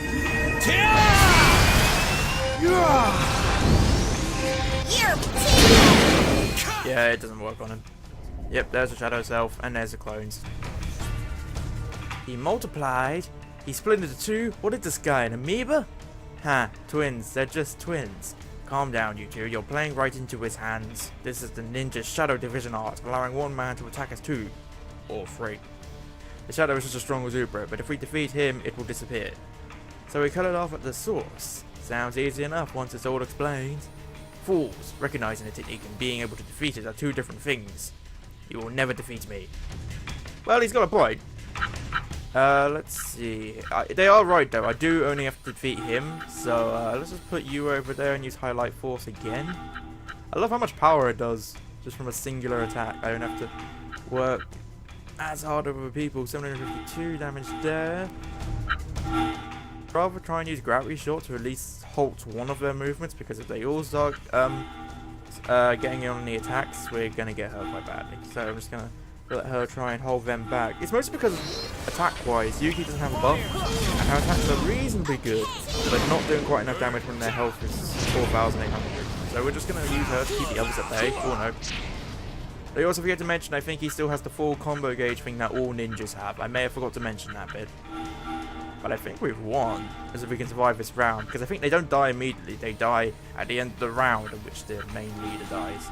S1: Yeah, it doesn't work on him. Yep, there's a Shadow Self, and there's the clones. He multiplied. He split into 2. What is this guy, an amoeba? Ha, twins. They're just twins. Calm down, you two. You're playing right into his hands. This is the Ninja Shadow Division art, allowing one man to attack as 2. Or 3. The Shadow is just as strong as Oboro, but if we defeat him, it will disappear. So we cut it off at the source. Sounds easy enough once it's all explained. Fools, recognizing a technique and being able to defeat it are two different things. You will never defeat me. Well, he's got a point. Let's see. They are right, though. I do only have to defeat him. So, let's just put you over there and use Highlight Force again. I love how much power it does, just from a singular attack. I don't have to work as hard over people. 752 damage there. Rather try and use Gravity Shot to at least halt one of their movements, because if they all start getting in on the attacks, we're going to get hurt quite badly. So I'm just going to let her try and hold them back. It's mostly because attack-wise, Yuki doesn't have a buff, and her attacks are reasonably good, but not doing quite enough damage when their health is 4,800. So we're just going to use her to keep the others at bay. Oh no. They also forget to mention, I think he still has the full combo gauge thing that all ninjas have. I may have forgot to mention that bit. But I think we've won, as if we can survive this round, because I think they don't die immediately, they die at the end of the round in which the main leader dies.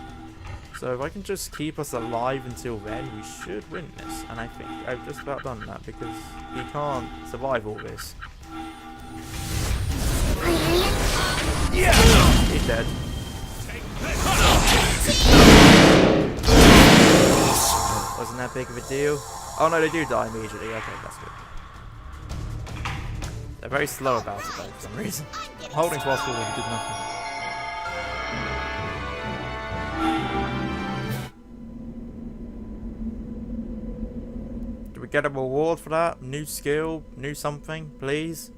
S1: So if I can just keep us alive until then, we should win this. And I think I've just about done that, because he can't survive all this. Yeah! He's dead. Wasn't that big of a deal? Oh no, they do die immediately. Okay, that's good. They're very slow about it though, for some reason. Holding whilst forward did nothing. Do we get a reward for that? New skill? New something? Please?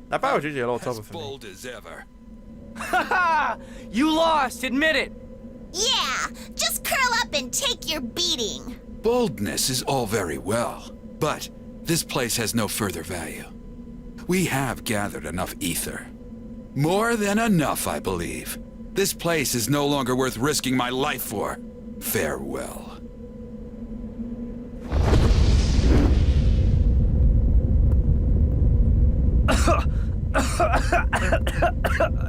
S1: That battle was usually a lot tougher for me.
S7: Bold as ever.
S3: Haha! You lost! Admit it!
S2: Yeah, just curl up and take your beating.
S7: Boldness is all very well, but this place has no further value. We have gathered enough ether. More than enough, I believe. This place is no longer worth risking my life for. Farewell.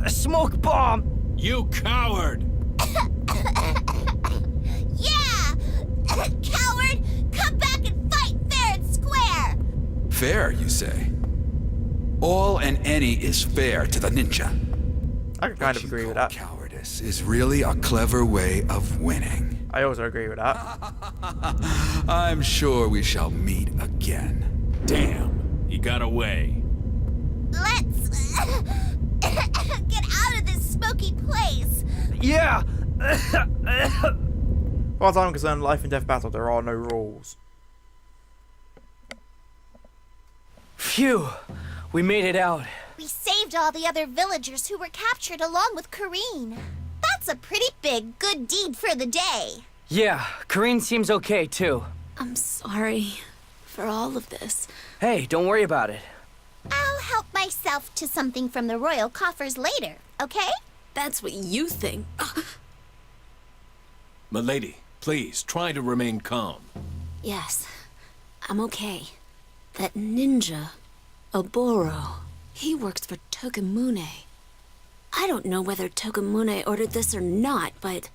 S3: Smoke bomb!
S5: You coward!
S2: Yeah! Coward! Come back and fight fair and square!
S7: Fair, you say? All and any is fair to the ninja.
S1: I can kind of agree with that.
S7: Cowardice is really a clever way of winning.
S1: I also agree with that.
S7: I'm sure we shall meet again.
S5: Damn, he got away.
S2: Let's get out of this smoky place.
S3: Yeah!
S1: As far as I'm concerned, life and death battle, there are no rules.
S3: Phew! We made it out.
S2: We saved all the other villagers who were captured along with Karine. That's a pretty big good deed for the day.
S3: Yeah, Karine seems okay too.
S4: I'm sorry for all of this.
S3: Hey, don't worry about it.
S2: I'll help myself to something from the royal coffers later, okay?
S4: That's what you think.
S5: Milady, please, try to remain calm.
S4: Yes, I'm okay. That ninja, Oboro, he works for Tokimune. I don't know whether Tokimune ordered this or not, but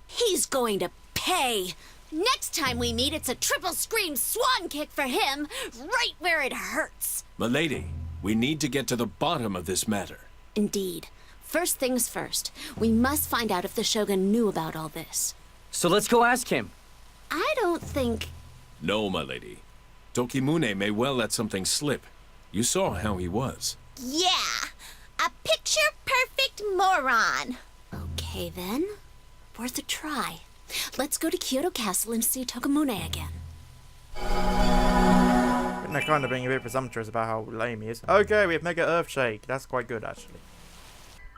S4: he's going to pay. Next time we meet, it's a triple scream swan kick for him, right where it hurts.
S5: Milady, we need to get to the bottom of this matter.
S4: Indeed. First things first, we must find out if the Shogun knew about all this.
S3: So let's go ask him.
S4: I don't think...
S5: No, my lady. Tokimune may well let something slip. You saw how he was.
S2: Yeah, a picture-perfect moron.
S4: Okay then, worth a try. Let's go to Kyoto Castle and see Tokimune again.
S1: They're kind of being a bit presumptuous about how lame he is. Okay, we have Mega Earthshake. That's quite good, actually.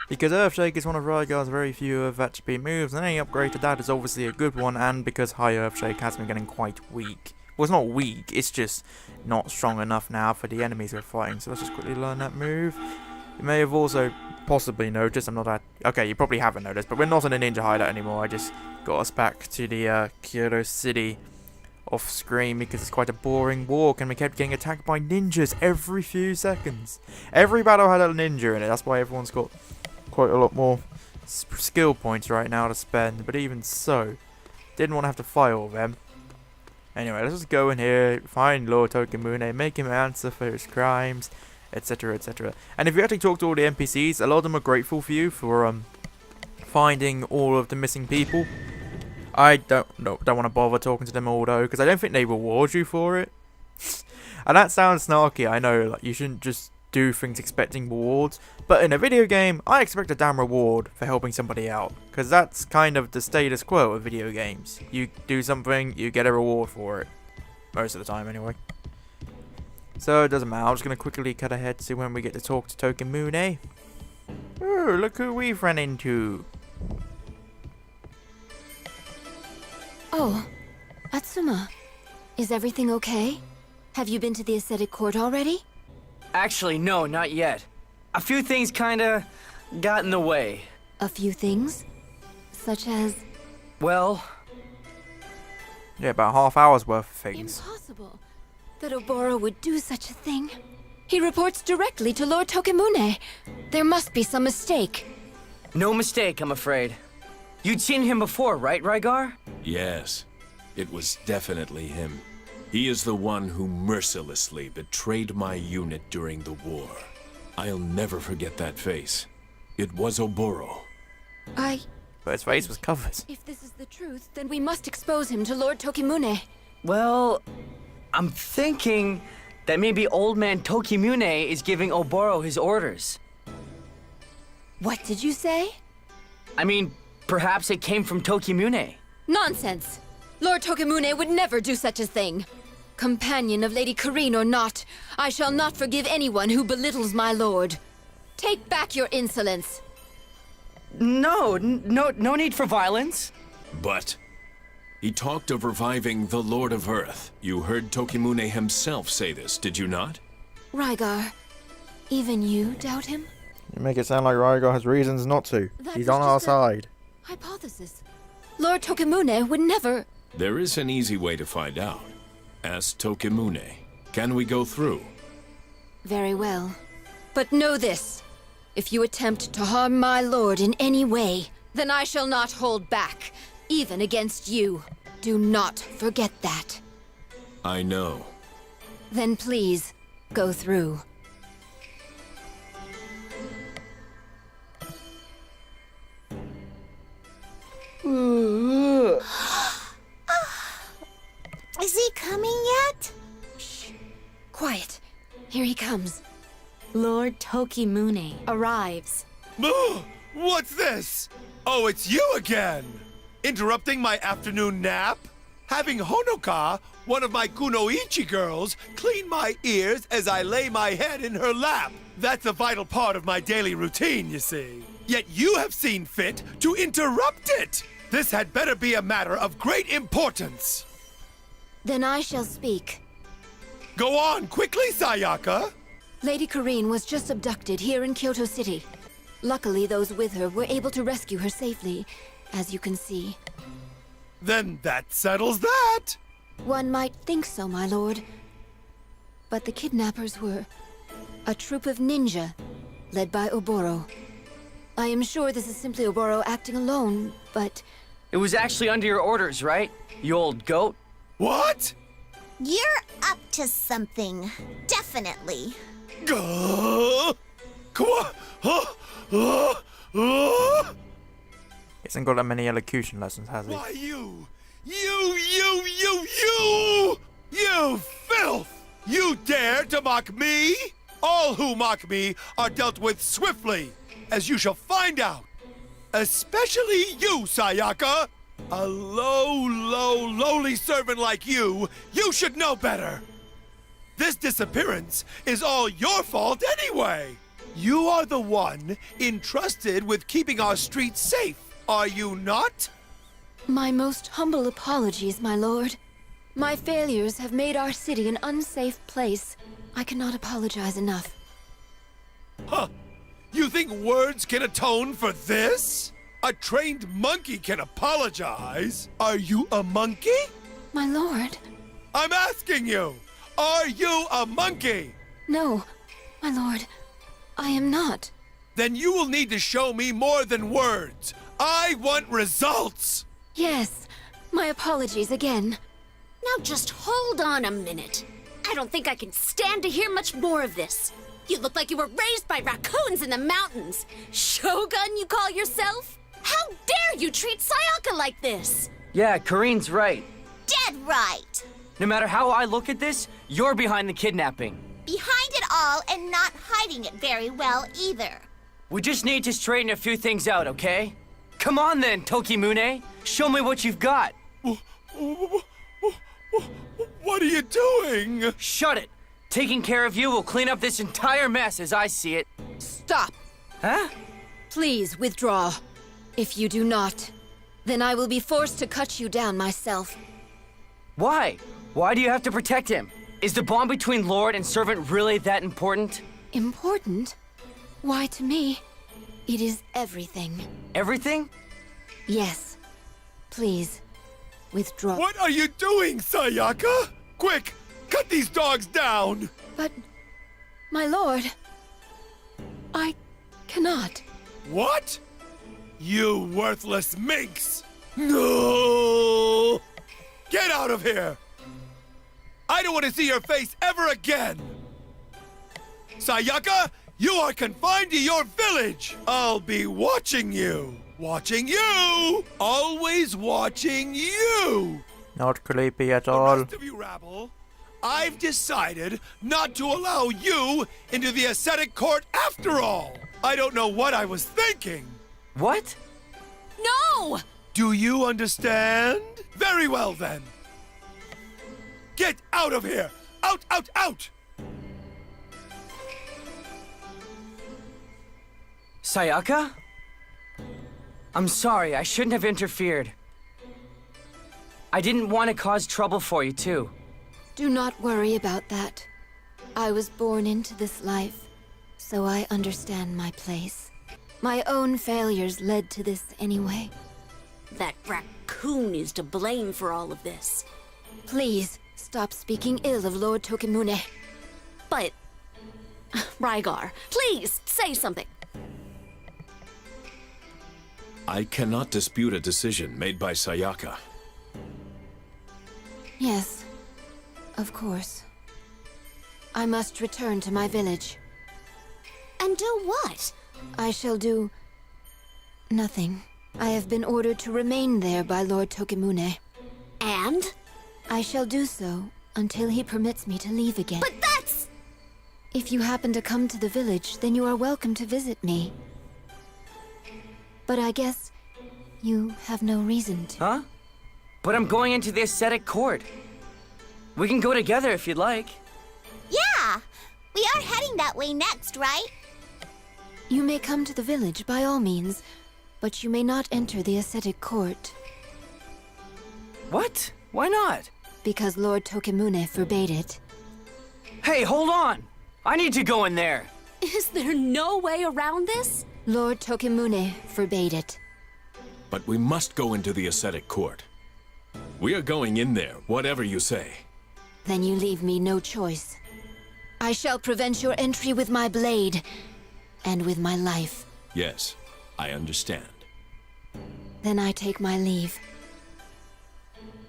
S1: Because Earthshake is one of Rygar's very few Earth-HP moves, and any upgrade to that is obviously a good one, and because High Earthshake has been getting quite weak. Well, it's not weak, it's just not strong enough now for the enemies we're fighting, so let's just quickly learn that move. You may have also possibly noticed, I'm not that... Okay, you probably haven't noticed, but we're not in a ninja hideout anymore. I just got us back to the Kyoto City off screen because it's quite a boring walk, and we kept getting attacked by ninjas every few seconds. Every battle had a ninja in it, that's why everyone's got quite a lot more skill points right now to spend, but even so, didn't want to have to fight all of them. Anyway, let's just go in here, find Lord Tokimune, make him answer for his crimes, etc, etc. And if you actually talk to all the NPCs, a lot of them are grateful for you for finding all of the missing people. I don't want to bother talking to them all though, because I don't think they reward you for it. And that sounds snarky, I know, like you shouldn't just do things expecting rewards, but in a video game, I expect a damn reward for helping somebody out, because that's kind of the status quo of video games. You do something, you get a reward for it. Most of the time, anyway. So, it doesn't matter, I'm just going to quickly cut ahead to when we get to talk to Tokimune. Oh, look who we've run into.
S4: Oh, Atsuma. Is everything okay? Have you been to the ascetic court already?
S3: Actually, no, not yet. A few things kinda got in the way.
S4: A few things? Such as...
S3: Well,
S1: Yeah, about half hour's worth of things.
S4: Impossible that Oboro would do such a thing. He reports directly to Lord Tokimune. There must be some mistake.
S3: no mistake, I'm afraid. You'd seen him before, right, Rygar?
S5: Yes, it was definitely him. He is the one who mercilessly betrayed my unit during the war. I'll never forget that face. It was Oboro.
S1: But his face was covered.
S4: If this is the truth, then we must expose him to Lord Tokimune.
S3: Well, I'm thinking that maybe old man Tokimune is giving Oboro his orders.
S4: What did you say?
S3: I mean, perhaps it came from Tokimune.
S4: Nonsense! Lord Tokimune would never do such a thing. Companion of Lady Karine or not, I shall not forgive anyone who belittles my lord. Take back your insolence.
S3: No need for violence.
S5: But he talked of reviving the Lord of Earth. You heard Tokimune himself say this, did you not?
S4: Rygar, even you doubt him?
S1: You make it sound like Rygar has reasons not to.
S4: That
S1: He's
S4: was
S1: on our
S4: just a-
S1: side.
S4: Hypothesis. Lord Tokimune would never...
S5: There is an easy way to find out. Ask Tokimune. Can we go through?
S4: Very well. But know this. If you attempt to harm my lord in any way, then I shall not hold back, even against you. Do not forget that.
S5: I know.
S4: Then please, go through.
S2: Is he coming yet?
S4: Quiet. Here he comes. Lord Tokimune arrives.
S8: What's this? Oh, it's you again! Interrupting my afternoon nap? Having Honoka, one of my kunoichi girls, clean my ears as I lay my head in her lap. That's a vital part of my daily routine, you see. Yet you have seen fit to interrupt it! This had better be a matter of great importance.
S4: Then I shall speak.
S8: Go on, quickly, Sayaka!
S4: Lady Karine was just abducted here in Kyoto City. Luckily, those with her were able to rescue her safely, as you can see.
S8: Then that settles that!
S4: One might think so, my lord. But the kidnappers were a troop of ninja, led by Oboro. I am sure this is simply Oboro acting alone, but...
S3: It was actually under your orders, right? You old goat?
S8: What?
S2: You're up to something. Definitely.
S8: Gah!
S1: Hasn't got that many elocution lessons, has he?
S8: Why, you filth! You dare to mock me? All who mock me are dealt with swiftly, as you shall find out. Especially you, Sayaka! A lowly servant like you should know better. This disappearance is all your fault anyway. You are the one entrusted with keeping our streets safe, are you not?
S4: My most humble apologies, my lord. My failures have made our city an unsafe place. I cannot apologize enough.
S8: Huh. You think words can atone for this? A trained monkey can apologize. Are you a monkey?
S4: My lord?
S8: I'm asking you. Are you a monkey?
S4: No, my lord. I am not.
S8: Then you will need to show me more than words. I want results.
S4: Yes, my apologies again. Now just hold on a minute. I don't think I can stand to hear much more of this. You look like you were raised by raccoons in the mountains. Shogun, you call yourself? How dare you treat Sayaka like this?
S3: Yeah, Karine's right.
S2: Dead right.
S3: No matter how I look at this, you're behind the kidnapping.
S2: Behind it all and not hiding it very well either.
S3: We just need to straighten a few things out, okay? Come on then, Tokimune. Show me what you've got.
S8: What are you doing?
S3: Shut it. Taking care of you will clean up this entire mess as I see it.
S9: Stop.
S3: Huh?
S9: Please withdraw. If you do not, then I will be forced to cut you down myself.
S3: Why? Why do you have to protect him? Is the bond between Lord and servant really that important?
S9: Important? Why, to me, it is everything.
S3: Everything?
S9: Yes. Please, withdraw.
S8: What are you doing, Sayaka? Quick, cut these dogs down!
S9: But, my lord, I cannot.
S8: What? You worthless minx! No! Get out of here! I don't want to see your face ever again! Sayaka, you are confined to your village! I'll be watching you! Watching you! Always watching you!
S1: Not creepy at
S8: The
S1: all.
S8: rest of you rabble, I've decided not to allow you into the ascetic court after all! I don't know what I was thinking!
S3: What?
S4: No!
S8: Do you understand? Very well then. Get out of here! Out, out, out!
S3: Sayaka? I'm sorry, I shouldn't have interfered. I didn't want to cause trouble for you, too.
S9: Do not worry about that. I was born into this life, so I understand my place. My own failures led to this anyway.
S4: That raccoon is to blame for all of this.
S9: Please, stop speaking ill of Lord Tokimune.
S4: But... Rygar, please, say something.
S5: I cannot dispute a decision made by Sayaka.
S9: Yes, of course. I must return to my village.
S4: And do what?
S9: I shall do... nothing. I have been ordered to remain there by Lord Tokimune.
S4: And?
S9: I shall do so until he permits me to leave again.
S4: But that's...
S9: If you happen to come to the village, then you are welcome to visit me. But I guess you have no reason to.
S3: Huh? But I'm going into the ascetic court. We can go together if you'd like.
S2: Yeah, we are heading that way next, right?
S9: You may come to the village by all means, but you may not enter the ascetic court.
S3: What? Why not?
S9: Because Lord Tokimune forbade it.
S3: Hey, hold on! I need to go in there!
S4: Is there no way around this?
S9: Lord Tokimune forbade it.
S5: But we must go into the ascetic court. We are going in there, whatever you say.
S9: Then you leave me no choice. I shall prevent your entry with my blade, and with my life.
S5: Yes, I understand.
S9: Then I take my leave.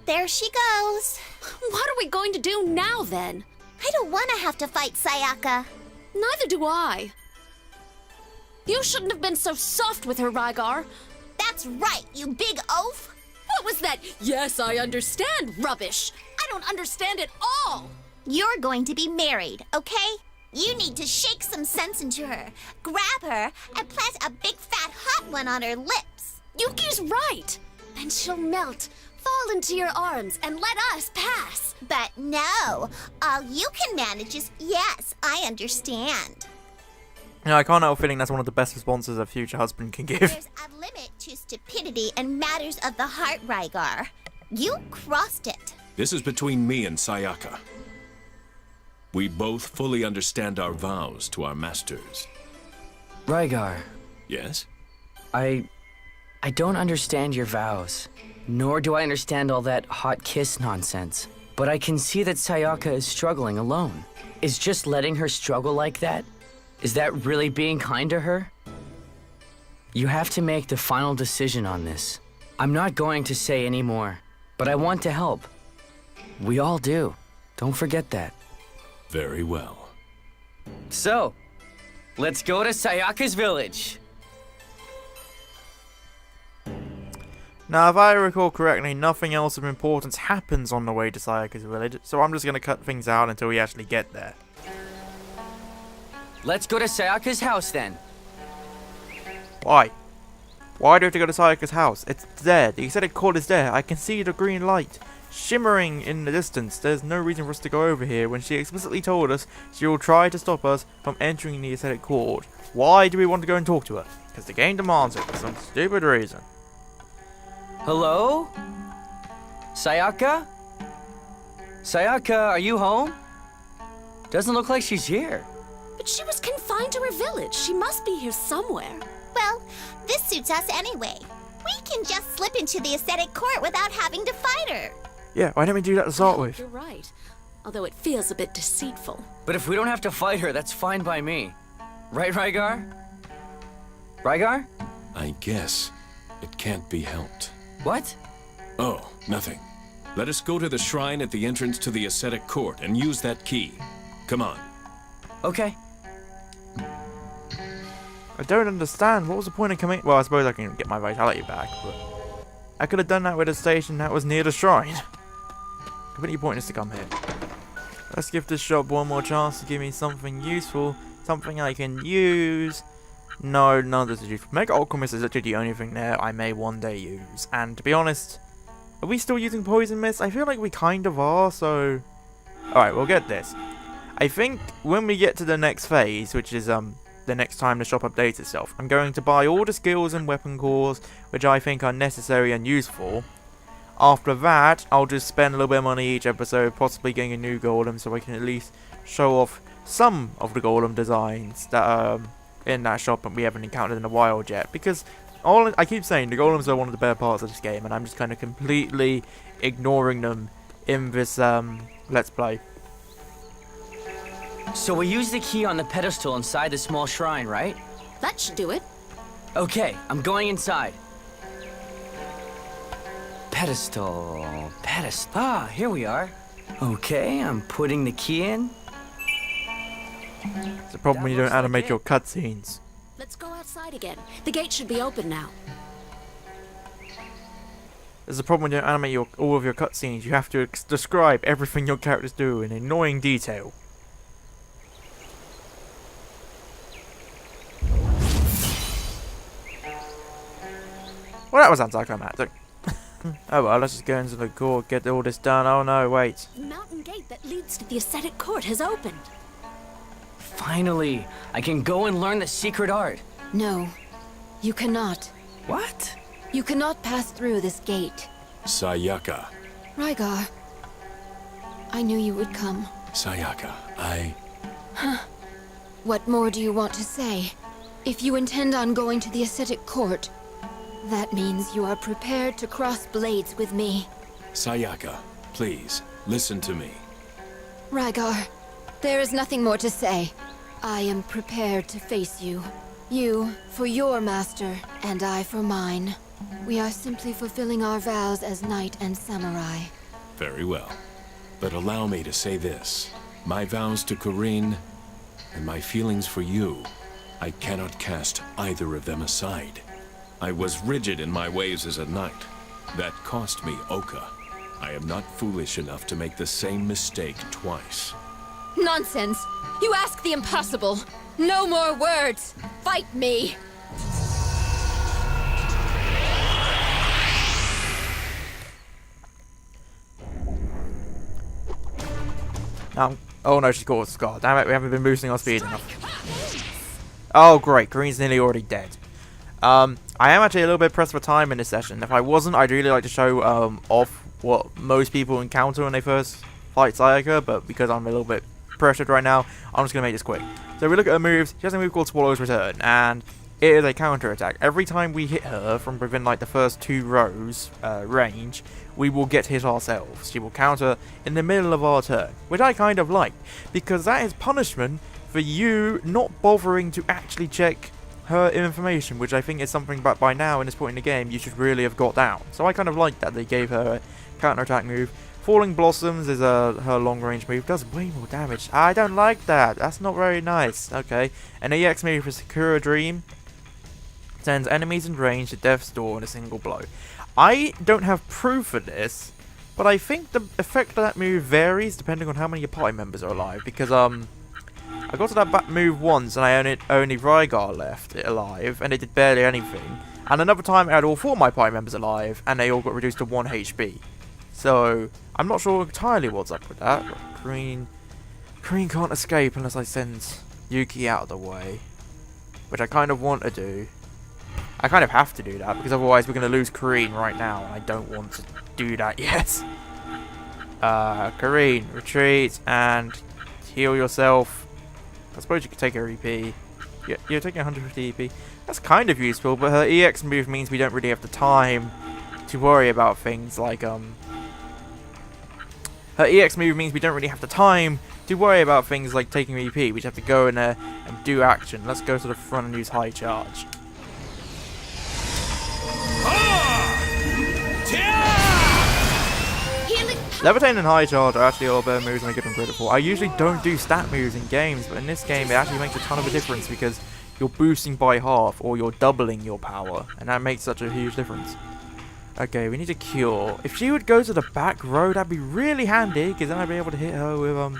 S2: There she goes.
S4: What are we going to do now, then?
S2: I don't want to have to fight Sayaka.
S4: Neither do I. You shouldn't have been so soft with her, Rygar.
S2: That's right, you big oaf.
S4: What was that? Yes, I understand rubbish. I don't understand it all.
S2: You're going to be married, okay? You need to shake some sense into her, grab her, and plant a big fat hot one on her lips.
S4: Yuki's right. Then she'll melt, fall into your arms, and let us pass.
S2: But no, all you can manage is, yes, I understand.
S1: You know, I can't help feeling that's one of the best responses a future husband can give.
S2: There's a limit to stupidity and matters of the heart, Rygar. You crossed it.
S5: This is between me and Sayaka. We both fully understand our vows to our masters.
S3: Rygar,
S5: Yes?
S3: I don't understand your vows. Nor do I understand all that hot kiss nonsense. But I can see that Sayaka is struggling alone. Is just letting her struggle like that? Is that really being kind to her? You have to make the final decision on this. I'm not going to say any more, but I want to help. We all do. Don't forget that.
S5: Very well.
S3: So, let's go to Sayaka's village.
S1: Now, if I recall correctly, nothing else of importance happens on the way to Sayaka's village, so I'm just going to cut things out until we actually get there.
S3: Let's go to Sayaka's house then.
S1: Why? Why do we have to go to Sayaka's house? It's there. The aesthetic cord is there. I can see the green light shimmering in the distance. There's no reason for us to go over here when she explicitly told us she will try to stop us from entering the aesthetic cord. Why do we want to go and talk to her? Because the game demands it for some stupid reason.
S3: Hello? Sayaka? Sayaka, are you home? Doesn't look like she's here.
S4: But she was confined to her village. She must be here somewhere.
S2: Well, this suits us anyway. We can just slip into the aesthetic court without having to fight her.
S1: Yeah, why don't we do that to start with?
S4: You're right. Although it feels a bit deceitful.
S3: But if we don't have to fight her, that's fine by me. Right, Rygar? Rygar?
S5: I guess it can't be helped.
S3: What?
S5: Oh, nothing. Let us go to the shrine at the entrance to the ascetic court and use that key. Come on.
S3: Okay.
S1: I don't understand. What was the point of coming? Well, I suppose I can get my vitality back, but I could have done that with a station that was near the shrine. Completely pointless to come here. Let's give this shop one more chance to give me something useful, something I can use. No, none of this is useful. Mega Alchemist is literally the only thing there I may one day use. And to be honest, are we still using Poison Mist? I feel like we kind of are, so... Alright, we'll get this. I think when we get to the next phase, which is the next time the shop updates itself, I'm going to buy all the skills and weapon cores which I think are necessary and useful. After that, I'll just spend a little bit of money each episode, possibly getting a new golem so I can at least show off some of the golem designs that are in that shop and we haven't encountered in the wild yet. Because I keep saying the golems are one of the better parts of this game, and I'm just kind of completely ignoring them in this Let's Play.
S3: So we use the key on the pedestal inside the small shrine, right?
S4: That should do it.
S3: Okay, I'm going inside. Pedestal. Ah, here we are. Okay, I'm putting the key in.
S1: It's a problem when you don't animate your cutscenes.
S4: Let's go outside again. The gate should be open now.
S1: There's a problem when you don't animate all of your cutscenes. You have to describe everything your characters do in annoying detail. Well, that was anticlimactic. Oh well, let's just go into the court, get all this done. Oh no, wait.
S4: The mountain gate that leads to the ascetic court has opened.
S3: Finally, I can go and learn the secret art.
S9: No, you cannot.
S3: What?
S9: You cannot pass through this gate.
S5: Sayaka.
S9: Rygar, I knew you would come.
S5: Sayaka,
S9: What more do you want to say? If you intend on going to the ascetic court, that means you are prepared to cross blades with me.
S5: Sayaka, please, listen to me.
S9: Rygar, there is nothing more to say. I am prepared to face you. You for your master, and I for mine. We are simply fulfilling our vows as knight and samurai.
S5: Very well. But allow me to say this. My vows to Karine and my feelings for you, I cannot cast either of them aside. I was rigid in my ways as a knight. That cost me Oka. I am not foolish enough to make the same mistake twice.
S9: Nonsense! You ask the impossible! No more words! Fight me!
S1: Oh no, she's caught a scar. Damn it, we haven't been boosting our speed enough. Oh great, Green's nearly already dead. I am actually a little bit pressed for time in this session. If I wasn't, I'd really like to show off what most people encounter when they first fight Sayaka, but because I'm a little bit pressured right now, I'm just going to make this quick. So we look at her moves. She has a move called Swallow's Return, and it is a counter attack. Every time we hit her from within like the first 2 rows range, we will get hit ourselves. She will counter in the middle of our turn, which I kind of like, because that is punishment for you not bothering to actually check her information, which I think is something that by now in this point in the game you should really have got down. So I kind of like that they gave her a counter attack move Falling Blossoms is her long-range move. Does way more damage. I don't like that. That's not very nice. Okay. An EX move for Sakura Dream sends enemies in range to death's door in a single blow. I don't have proof of this, but I think the effect of that move varies depending on how many of your party members are alive. Because I got to that move once and I only Rygar left alive, and it did barely anything. And another time I had all 4 of my party members alive, and they all got reduced to 1 HP. So I'm not sure entirely what's up with that. Karine can't escape unless I send Yuki out of the way, which I kind of want to do. I kind of have to do that because otherwise we're going to lose Karine right now, and I don't want to do that yet. Karine, retreat and heal yourself. I suppose you could take her EP. You're taking 150 EP. That's kind of useful, but her EX move means we don't really have the time to worry about things like Her EX move means we don't really have the time to worry about things like taking EP. We just have to go in there and do action. Let's go to the front and use high charge. Levitating and high charge are actually all better moves than I give them credit for. I usually don't do stat moves in games, but in this game it actually makes a ton of a difference because you're boosting by half or you're doubling your power, and that makes such a huge difference. Okay, we need a cure. If she would go to the back row, that'd be really handy, because then I'd be able to hit her with,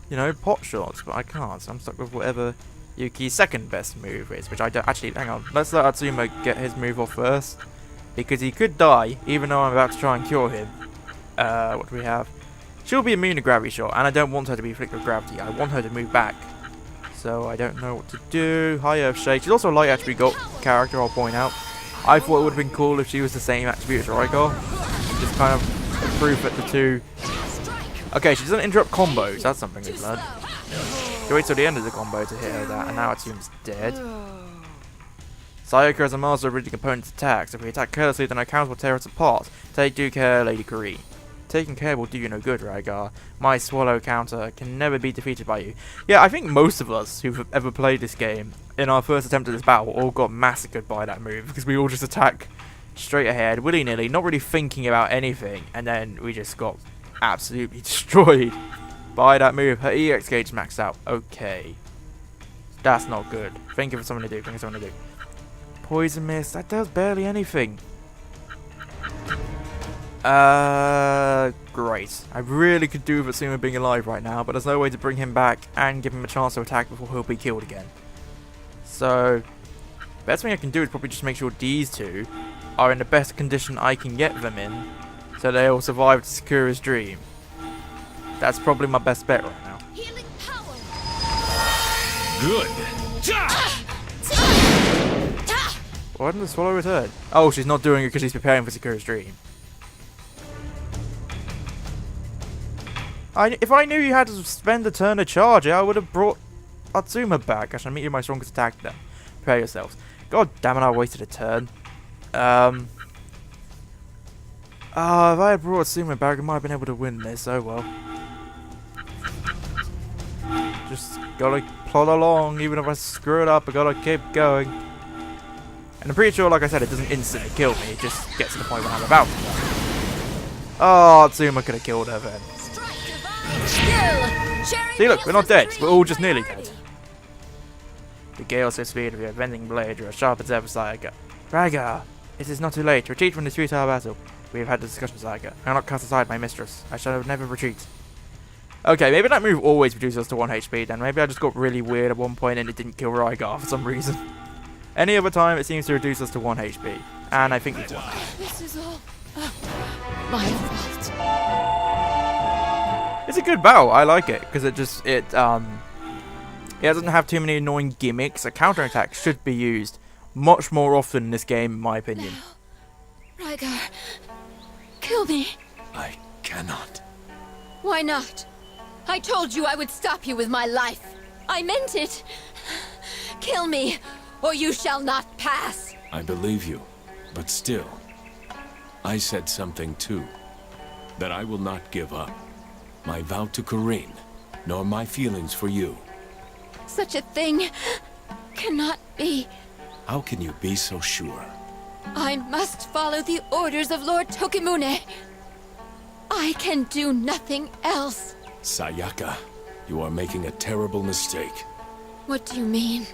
S1: you know, pot shots, but I can't, so I'm stuck with whatever Yuki's second best move is, which I don't actually, hang on, let's let Atsuma get his move off first, because he could die, even though I'm about to try and cure him. What do we have? She'll be immune to gravity shot, and I don't want her to be afflicted with gravity. I want her to move back. So I don't know what to do. High Earth Shake. She's also a light attribute character, I'll point out. I thought it would have been cool if she was the same attribute as Rygar. Just kind of proof that the two... Okay, she doesn't interrupt combos. That's something we've learned. She waits till the end of the combo to hit her with that, and now Atsuma's dead. Sayaka is a master of reading opponent's attacks. If we attack carelessly, then our counters will tear us apart. Take due care, Lady Karine. Taking care will do you no good, Rygar. My swallow counter can never be defeated by you. Yeah, I think most of us who've ever played this game, in our first attempt at this battle, all got massacred by that move, because we all just attack straight ahead, willy-nilly, not really thinking about anything, and then we just got absolutely destroyed by that move. Her EX gauge maxed out. Okay. That's not good. Think of something to do, think of something to do. Poison Mist, that does barely anything. Great. I really could do with Atsuma being alive right now, but there's no way to bring him back and give him a chance to attack before he'll be killed again. So, best thing I can do is probably just make sure these two are in the best condition I can get them in, so they'll survive to Sakura's dream. That's probably my best bet right now.
S5: Good.
S1: Why didn't the swallow return? Oh, she's not doing it because she's preparing for Sakura's dream. If I knew you had to spend a turn to charge it, I would have brought Atsuma back. I shall meet you my strongest attack then. Prepare yourselves. God damn it, I wasted a turn. If I had brought Atsuma back, I might have been able to win this. Oh well. Just gotta plod along, even if I screw it up, I gotta keep going. And I'm pretty sure, like I said, it doesn't instantly kill me, it just gets to the point when I'm about to die. Oh, Atsuma could have killed her then. See, look, we're not dead, we're all just nearly dead. The gale so speed of your bending blade, you're as sharp as ever, Sayaka. Rygar, it is not too late, retreat from this futile battle. We have had a discussion, Sayaka. I will not cast aside my mistress. I shall never retreat. Okay, maybe that move always reduces us to 1 HP then. Maybe I just got really weird at one point and it didn't kill Rygar for some reason. Any other time, it seems to reduce us to 1 HP. And I think we've won.
S9: This is all my fault.
S1: It's a good battle. I like it because it doesn't have too many annoying gimmicks. A counterattack should be used much more often in this game, in my opinion.
S9: No. Rygar, kill me.
S5: I cannot.
S9: Why not? I told you I would stop you with my life. I meant it. Kill me, or you shall not pass.
S5: I believe you, but still, I said something too. That I will not give up. My vow to Karine, nor my feelings for you.
S9: Such a thing cannot be.
S5: How can you be so sure?
S9: I must follow the orders of Lord Tokimune. I I can do nothing else.
S5: Sayaka, you are making a terrible mistake.
S9: What do you mean?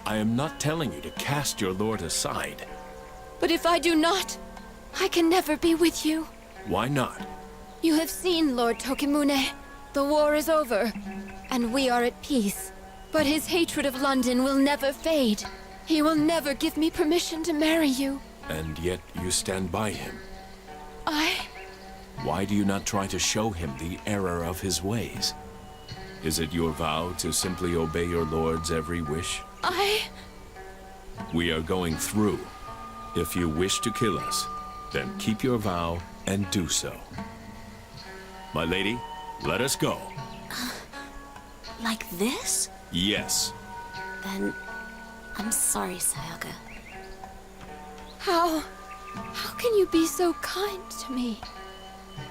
S5: I am not telling you to cast your lord aside.
S9: But if I do not, I can never be with you.
S5: Why not?
S9: You have seen Lord Tokimune. The war is over, and we are at peace. But his hatred of London will never fade. He will never give me permission to marry you.
S5: And yet you stand by him.
S9: I...
S5: Why do you not try to show him the error of his ways? Is it your vow to simply obey your lord's every wish? We are going through. If you wish to kill us, then keep your vow and do so. My lady, let us go.
S4: Like this?
S5: Yes.
S4: Then... I'm sorry, Sayaka.
S9: How can you be so kind to me?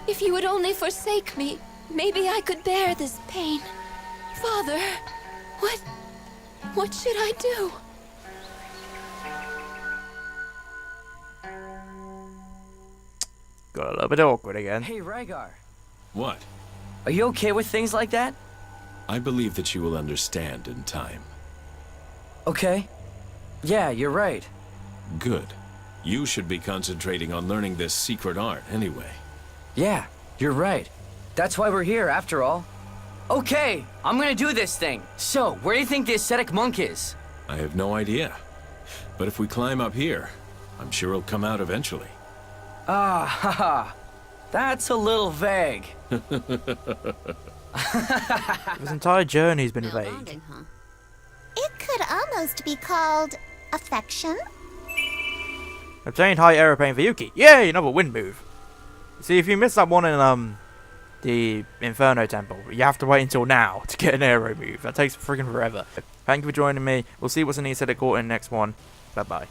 S9: If you would only forsake me, maybe I could bear this pain. Father, what should I do?
S1: Got a little bit awkward again.
S3: Hey, Rygar.
S5: What?
S3: Are you okay with things like that?
S5: I believe that you will understand in time.
S3: Okay. Yeah, you're right.
S5: Good. You should be concentrating on learning this secret art anyway.
S3: Yeah, you're right. That's why we're here, after all. Okay, I'm gonna do this thing. So, where do you think the ascetic monk is?
S5: I have no idea. But if we climb up here, I'm sure he'll come out eventually.
S3: Ah, haha. That's a little vague.
S1: His entire journey's been vague.
S4: Bonding, huh?
S2: It could almost be called affection.
S1: Obtained high arrow pain for Yuki. Yay, another wind move. See, if you missed that one in the Inferno Temple, you have to wait until now to get an arrow move. That takes freaking forever. Thank you for joining me. We'll see what's in the aesthetic court in the next one. Bye bye.